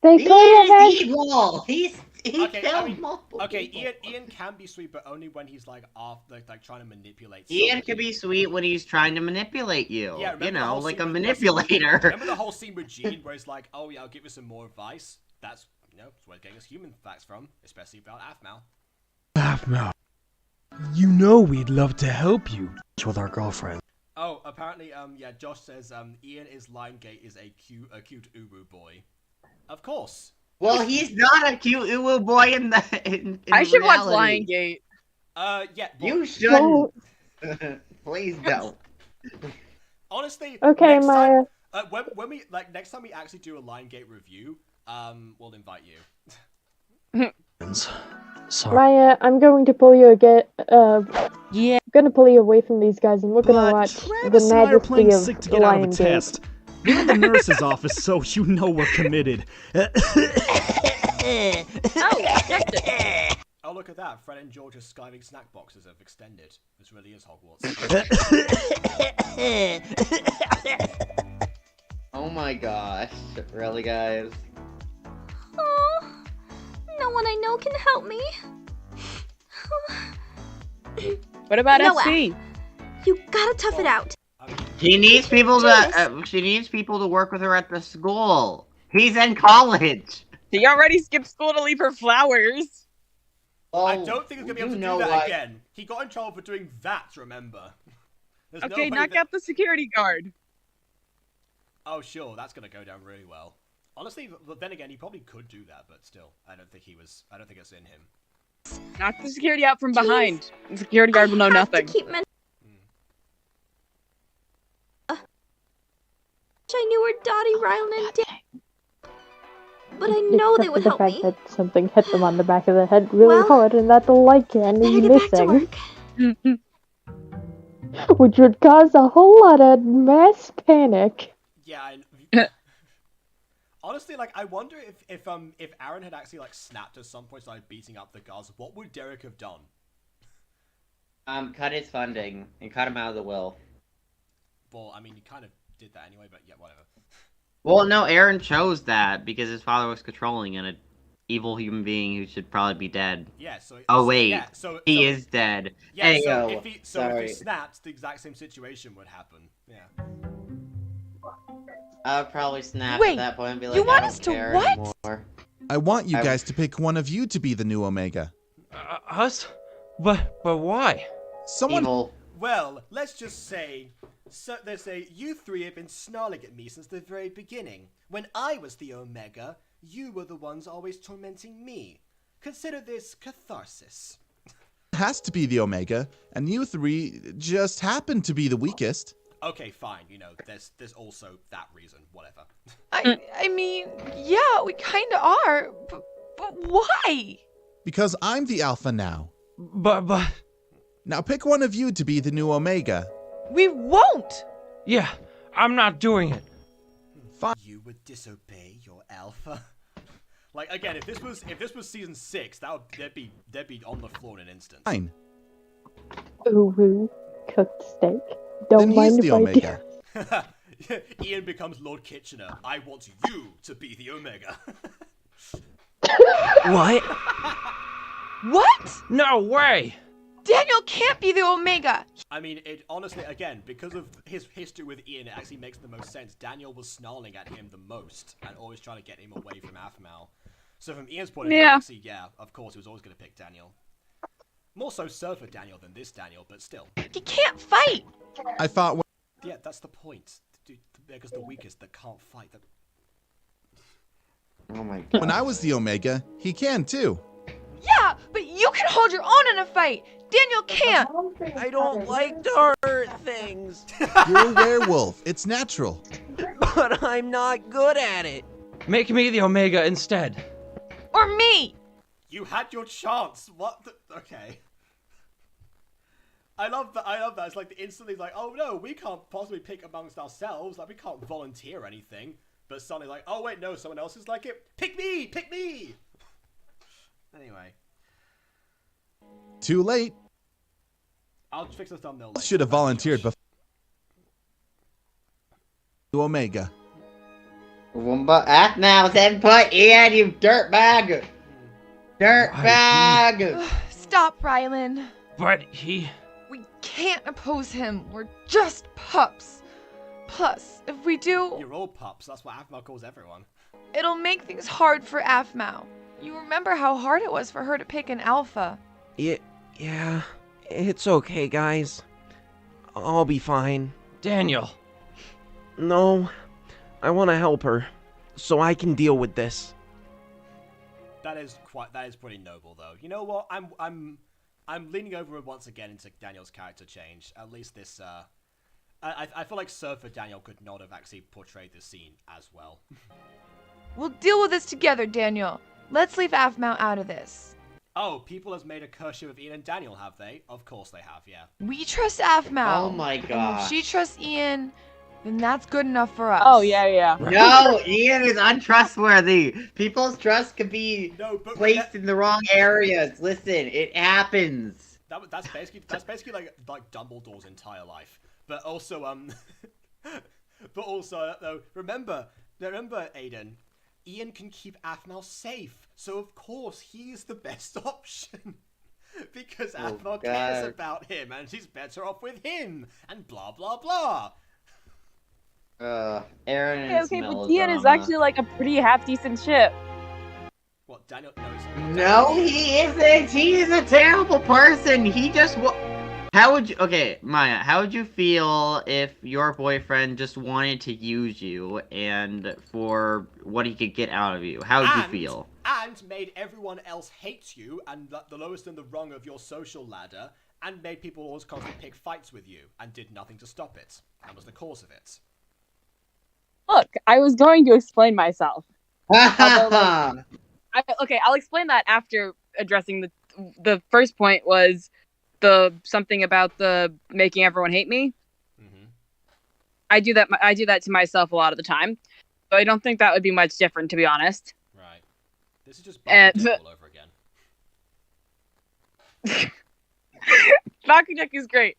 They Ian could have is evil. He killed multiple people. Ian can be sweet, but only when he's like trying to manipulate. Ian can be sweet when he's trying to manipulate you. Yeah, like a manipulator. Remember the whole scene with Gene where he's like, "Oh yeah, I'll give you some more advice." That's it's where getting his human facts from, especially about Aphmau. Aphmau, you know we'd love to help you with our girlfriend. Oh, apparently, Josh says, Ian is Liongate is a cute uwu boy. Of course. Well, he's not a cute uwu boy in I should watch reality. Liongate. Yeah. You shouldn't. Please don't. Honestly, Okay, next Maya. time, when we next time we actually do a Liongate review, we'll invite you. Sorry. Maya, I'm going to pull you I'm gonna pull you away from these guys, and we're gonna watch Travis the and I are playing majesty sick of to get out of a Liongate. test. We're in the nurse's office, so you know we're committed. Oh, look at that. Fred and George's skiving snack boxes have extended. This really is Hogwarts. Oh my gosh. Really, guys? Oh, no one I know can help me. What about Noah, FC? You gotta tough it out. She needs people to work with her at the school. He's in college. He already skipped school to leave her flowers. I don't think he's gonna be able to do that again. He got in trouble for doing that, remember? Okay, knock out the security guard. Oh, sure, that's gonna go down really well. Honestly, but then again, he probably could do that, but still, I don't think it's in him. Knock the security out from behind. The security guard will know nothing. I knew where Dottie, Rylan, and Dan, but I know they would help me. The fact that something hit them on the back of the head really hard, and that the light can is missing. Which would cause a whole lot of mass panic. Yeah, honestly, I wonder if Aaron had actually snapped at some point, started beating up the guards, what would Derek have done? Cut his funding and cut him out of the will. Well, I mean, he kind of did that anyway, but yeah, whatever. Well, no, Aaron chose that because his father was controlling an evil human being who should probably be dead. Yeah, so Oh so, wait, yeah, he is dead. Yeah, Hey so yo, if he sorry. snapped, the exact same situation would happen. Yeah. I would probably snap Wait, at that point and be you like, want I us don't to care what? anymore. I want you guys to pick one of you to be the new Omega. Us? But why? Someone. Evil. Well, let's just say, you three have been snarling at me since the very beginning. When I was the Omega, you were the ones always tormenting me. Consider this catharsis. Has to be the Omega, and you three just happen to be the weakest. Okay, fine. You know, there's also that reason. Whatever. I mean, yeah, we kind of are, but why? Because I'm the Alpha now. But. Now pick one of you to be the new Omega. We won't. Yeah, I'm not doing it. Fine. You would disobey your Alpha? Like again, if this was season 6, they'd be on the floor in an instant. Fine. Ooh, cooked steak. Don't Then mind he's if the I Omega. do. Ian becomes Lord Kitchener. I want you to be the Omega. What? What? No way! Daniel can't be the Omega. I mean, it honestly, again, because of his history with Ian, it actually makes the most sense. Daniel was snarling at him the most and always trying to get him away from Aphmau. So from Ian's point of view, actually, yeah, of course, he was always going to pick Daniel. More so Surfer Daniel than this Daniel, but still. He can't fight. I thought. Yeah, that's the point. Because the weakest that can't fight. Oh my god. When I was the Omega, he can too. Yeah, but you can hold your own in a fight. Daniel can't. I don't like to hurt things. You're a werewolf. It's natural. But I'm not good at it. Make me the Omega instead. Or me. You had your chance. What the... Okay. I love that. It's like instantly like, oh no, we can't possibly pick amongst ourselves. Like we can't volunteer anything. But suddenly like, oh wait, no, someone else is like it. Pick me! Pick me! Anyway. Too late. I'll fix the thumbnail later. Should have volunteered before. Omega. Now, 7 point, Ian, you dirtbag! Dirtbag! Stop, Rylan. But he... We can't oppose him. We're just pups. Plus, if we do, You're all pups. That's what Aphmau calls everyone. it'll make things hard for Aphmau. You remember how hard it was for her to pick an alpha. Yeah, it's okay, guys. I'll be fine. Daniel. No, I want to help her, so I can deal with this. That is pretty noble, though. You know what? I'm leaning over once again into Daniel's character change. At least this. I feel like Surfer Daniel could not have actually portrayed this scene as well. We'll deal with this together, Daniel. Let's leave Aphmau out of this. Oh, people has made a curse with Ian and Daniel, have they? Of course they have, yeah. We trust Aphmau. Oh my And if god. she trusts Ian, then that's good enough for us. Oh, yeah. No, Ian is untrustworthy. People's trust could be placed in the wrong areas. Listen, it happens. That's basically like Dumbledore's entire life. But also remember Aiden, Ian can keep Aphmau safe, so of course he's the best option. Because Aphmau cares about him and she's better off with him, and blah blah blah. Aaron is Okay, but Ian is actually like a pretty half-decent ship. What, Daniel? No, he isn't. He is a terrible person. He just How would you... Okay, Maya, how would you feel if your boyfriend just wanted to use you and for what he could get out of you? How would you feel? And made everyone else hate you and the lowest in the rung of your social ladder, and made people always constantly pick fights with you and did nothing to stop it. That was the cause of it. Look, I was going to explain myself. Although, okay, I'll explain that after addressing the first point was the something about the making everyone hate me. Mm-hmm. I do that to myself a lot of the time. So I don't think that would be much different, to be honest. Right. This is just all over again. Bakudeck is great.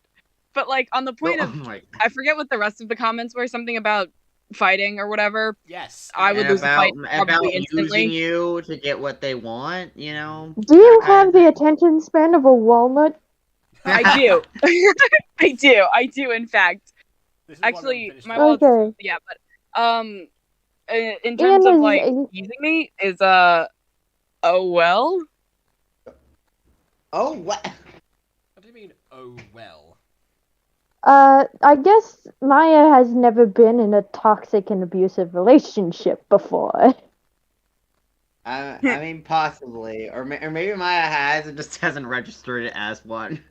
But like on the point of I forget what the rest of the comments were, something about fighting or whatever, yes, I would lose the fight about probably instantly. using you to get what they want, you know. Do you have the attention span of a walnut? I do. I do. In fact, actually, my wallet's Okay. yeah, but in terms Ian of is like using me is oh well. Oh what? What do you mean? Oh well. I guess Maya has never been in a toxic and abusive relationship before. I mean, possibly, or maybe Maya has and just hasn't registered it as one.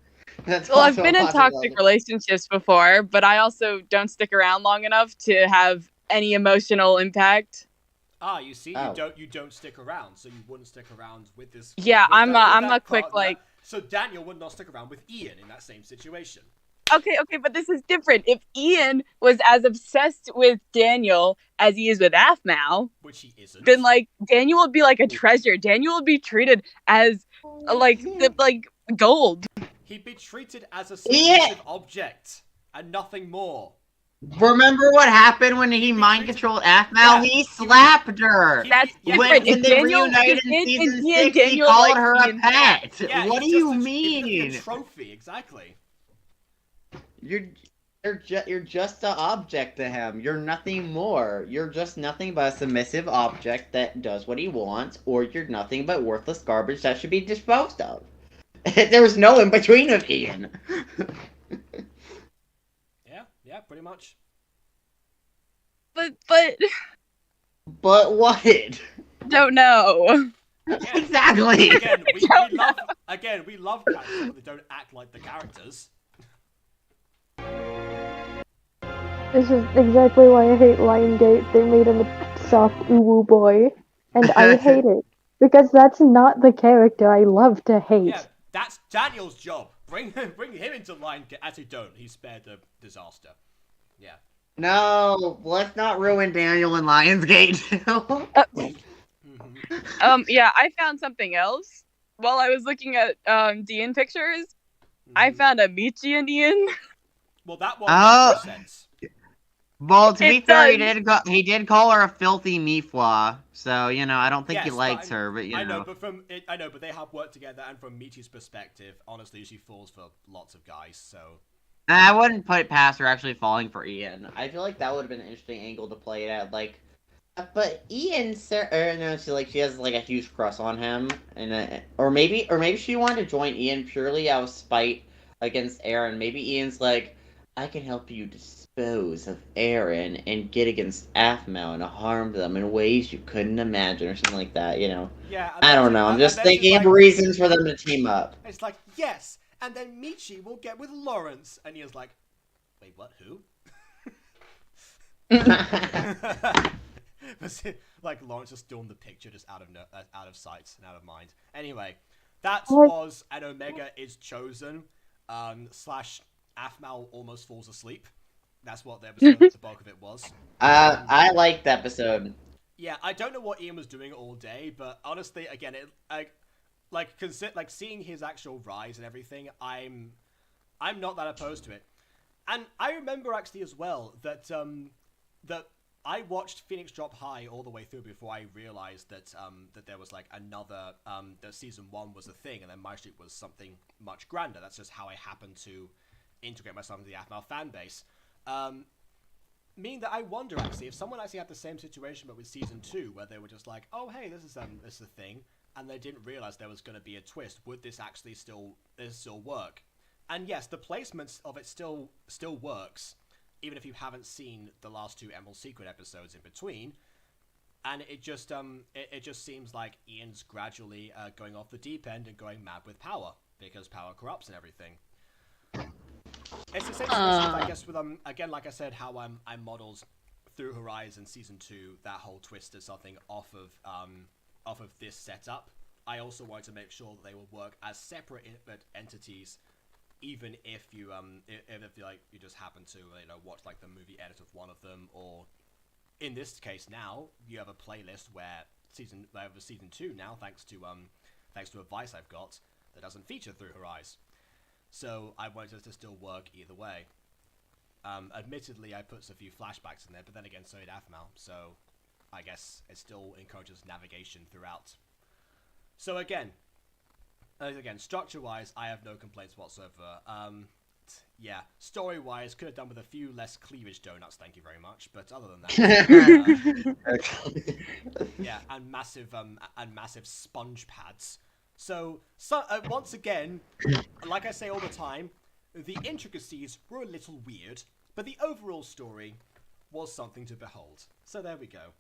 That's Well, I've also a been in possibility. toxic relationships before, but I also don't stick around long enough to have any emotional impact. Ah, you see, you don't stick around, so you wouldn't stick around with this. Yeah, with I'm that a quick partner. like. So Daniel would not stick around with Ian in that same situation. Okay, but this is different. If Ian was as obsessed with Daniel as he is with Aphmau, which he isn't, then like Daniel would be like a treasure. Daniel would be treated as like gold. He'd be treated as a submissive object and nothing more. Remember what happened when he mind controlled Aphmau? He slapped her. That's when different. they reunited in season 6, he called her a pet. What do you mean? A trophy, exactly. You're just an object to him. You're nothing more. You're just nothing but a submissive object that does what he wants, or you're nothing but worthless garbage that should be disposed of. There was no in between of Ian. Yeah, pretty much. But what? Don't know. Exactly. We love characters, but they don't act like the characters. This is exactly why I hate Liongate. They made him a soft uwu boy, and I hate it because that's not the character I love to hate. Yeah, that's Daniel's job. Bring him into Liongate. Actually, don't. He spared the disaster. Yeah. No, let's not ruin Daniel and Lionsgate. Yeah, I found something else while I was looking at Dean pictures. I found a Michi and Ian. Well, that one makes no sense. Well, to be fair, he did call her a filthy meatflaw, so you know I don't think he likes her, but I know, but they have worked together, and from Michi's perspective, honestly, she falls for lots of guys. So I wouldn't put it past her actually falling for Ian. I feel like that would have been an interesting angle to play it at, like. But Ian, she has like a huge crush on him, and or maybe she wanted to join Ian purely out of spite against Aaron. Maybe Ian's like, I can help you dispose of Aaron and get against Aphmau and harm them in ways you couldn't imagine, or something like that. You know? Yeah. I don't know. I'm just thinking of reasons for them to team up. It's like yes, and then Michi will get with Lawrence, and Ian's like, wait, what? Who? Like Lawrence just doing the picture, just out of sight and out of mind. Anyway, that was an Omega is chosen / Aphmau almost falls asleep. That's what the episode, the bulk of it was. I liked the episode. Yeah, I don't know what Ian was doing all day, but honestly, again, seeing his actual rise and everything, I'm not that opposed to it. And I remember actually as well that I watched Phoenix Drop High all the way through before I realized that that there was like another that season 1 was a thing, and then MyStreet was something much grander. That's just how I happened to integrate myself into the Aphmau fan base. Meaning that I wonder actually if someone actually had the same situation but with season 2, where they were just like, oh hey, this is a thing, and they didn't realize there was going to be a twist. Would this actually still work? And yes, the placements of it still works, even if you haven't seen the last 2 Emerald Secret episodes in between. And it just seems like Ian's gradually going off the deep end and going mad with power, because power corrupts and everything. It's the same situation, I guess, with again, like I said, how I modeled through Horizon Season 2 that whole twist as something off of this setup. I also wanted to make sure that they would work as separate entities, even if you you just happen to watch like the movie edit of one of them, or in this case now you have a playlist where season 2 now, thanks to advice I've got, that doesn't feature through Horizon. So I wanted it to still work either way. Admittedly, I put a few flashbacks in there, but then again, so did Afmal, so I guess it still encourages navigation throughout. So again, structure-wise, I have no complaints whatsoever. Yeah, story-wise, could have done with a few less cleavage donuts, thank you very much. But other than that, yeah, and massive sponge pads. So once again, like I say all the time, the intricacies were a little weird, but the overall story was something to behold. So there we go.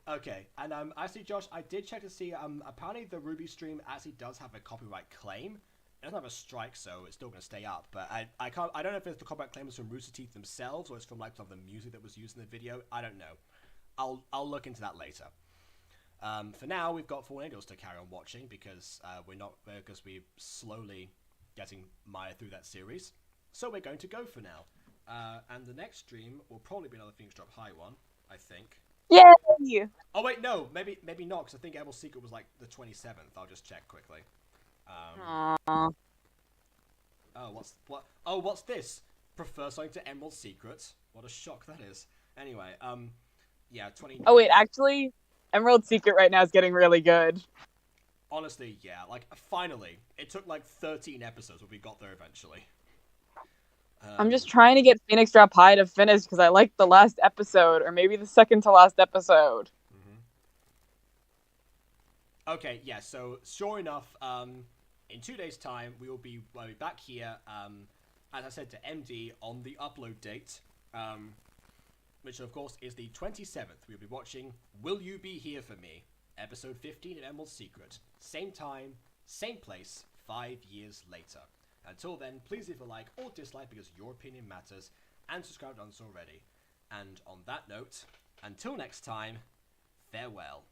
Okay, and actually, Josh, I did check to see. Apparently, the Ruby stream actually does have a copyright claim. It doesn't have a strike, so it's still going to stay up. But I don't know if it's the copyright claim is from Rooster Teeth themselves or it's from like some of the music that was used in the video. I don't know. I'll look into that later. For now, we've got Fallen Angels to carry on watching because we're slowly getting Maya through that series. So we're going to go for now. And the next stream will probably be another Phoenix Drop High one, I think. Yay! Oh wait, no, maybe not, because I think Emerald Secret was like the 27th. I'll just check quickly. Aww. Oh, what's this? Prefer something to Emerald Secret? What a shock that is. Anyway, yeah, 20. Oh wait, actually, Emerald Secret right now is getting really good. Honestly, yeah, like finally, it took like 13 episodes, but we got there eventually. I'm just trying to get Phoenix Drop High to finish because I liked the last episode, or maybe the second to last episode. Okay, yeah, so sure enough, in 2 days' time, we'll be back here, as I said to MD, on the upload date, which of course is the 27th. We'll be watching Will You Be Here For Me, episode 15 of Emerald Secret. Same time, same place, 5 years later. Until then, please leave a like or dislike because your opinion matters, and subscribe if you haven't done so already. And on that note, until next time, farewell.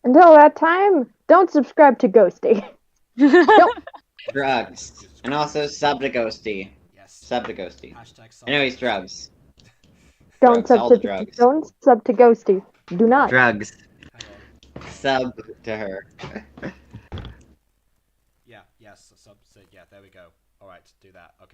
Until that time, don't subscribe to Ghosty. Drugs. And also sub to Ghosty. Yes. Sub to Ghosty. #sub Anyways, drugs. Don't Drugs, all the sub to drugs. don't sub to Ghosty. Do not. Drugs. Sub to her. Yeah, yes, yeah, there we go. Alright, do that. Okay.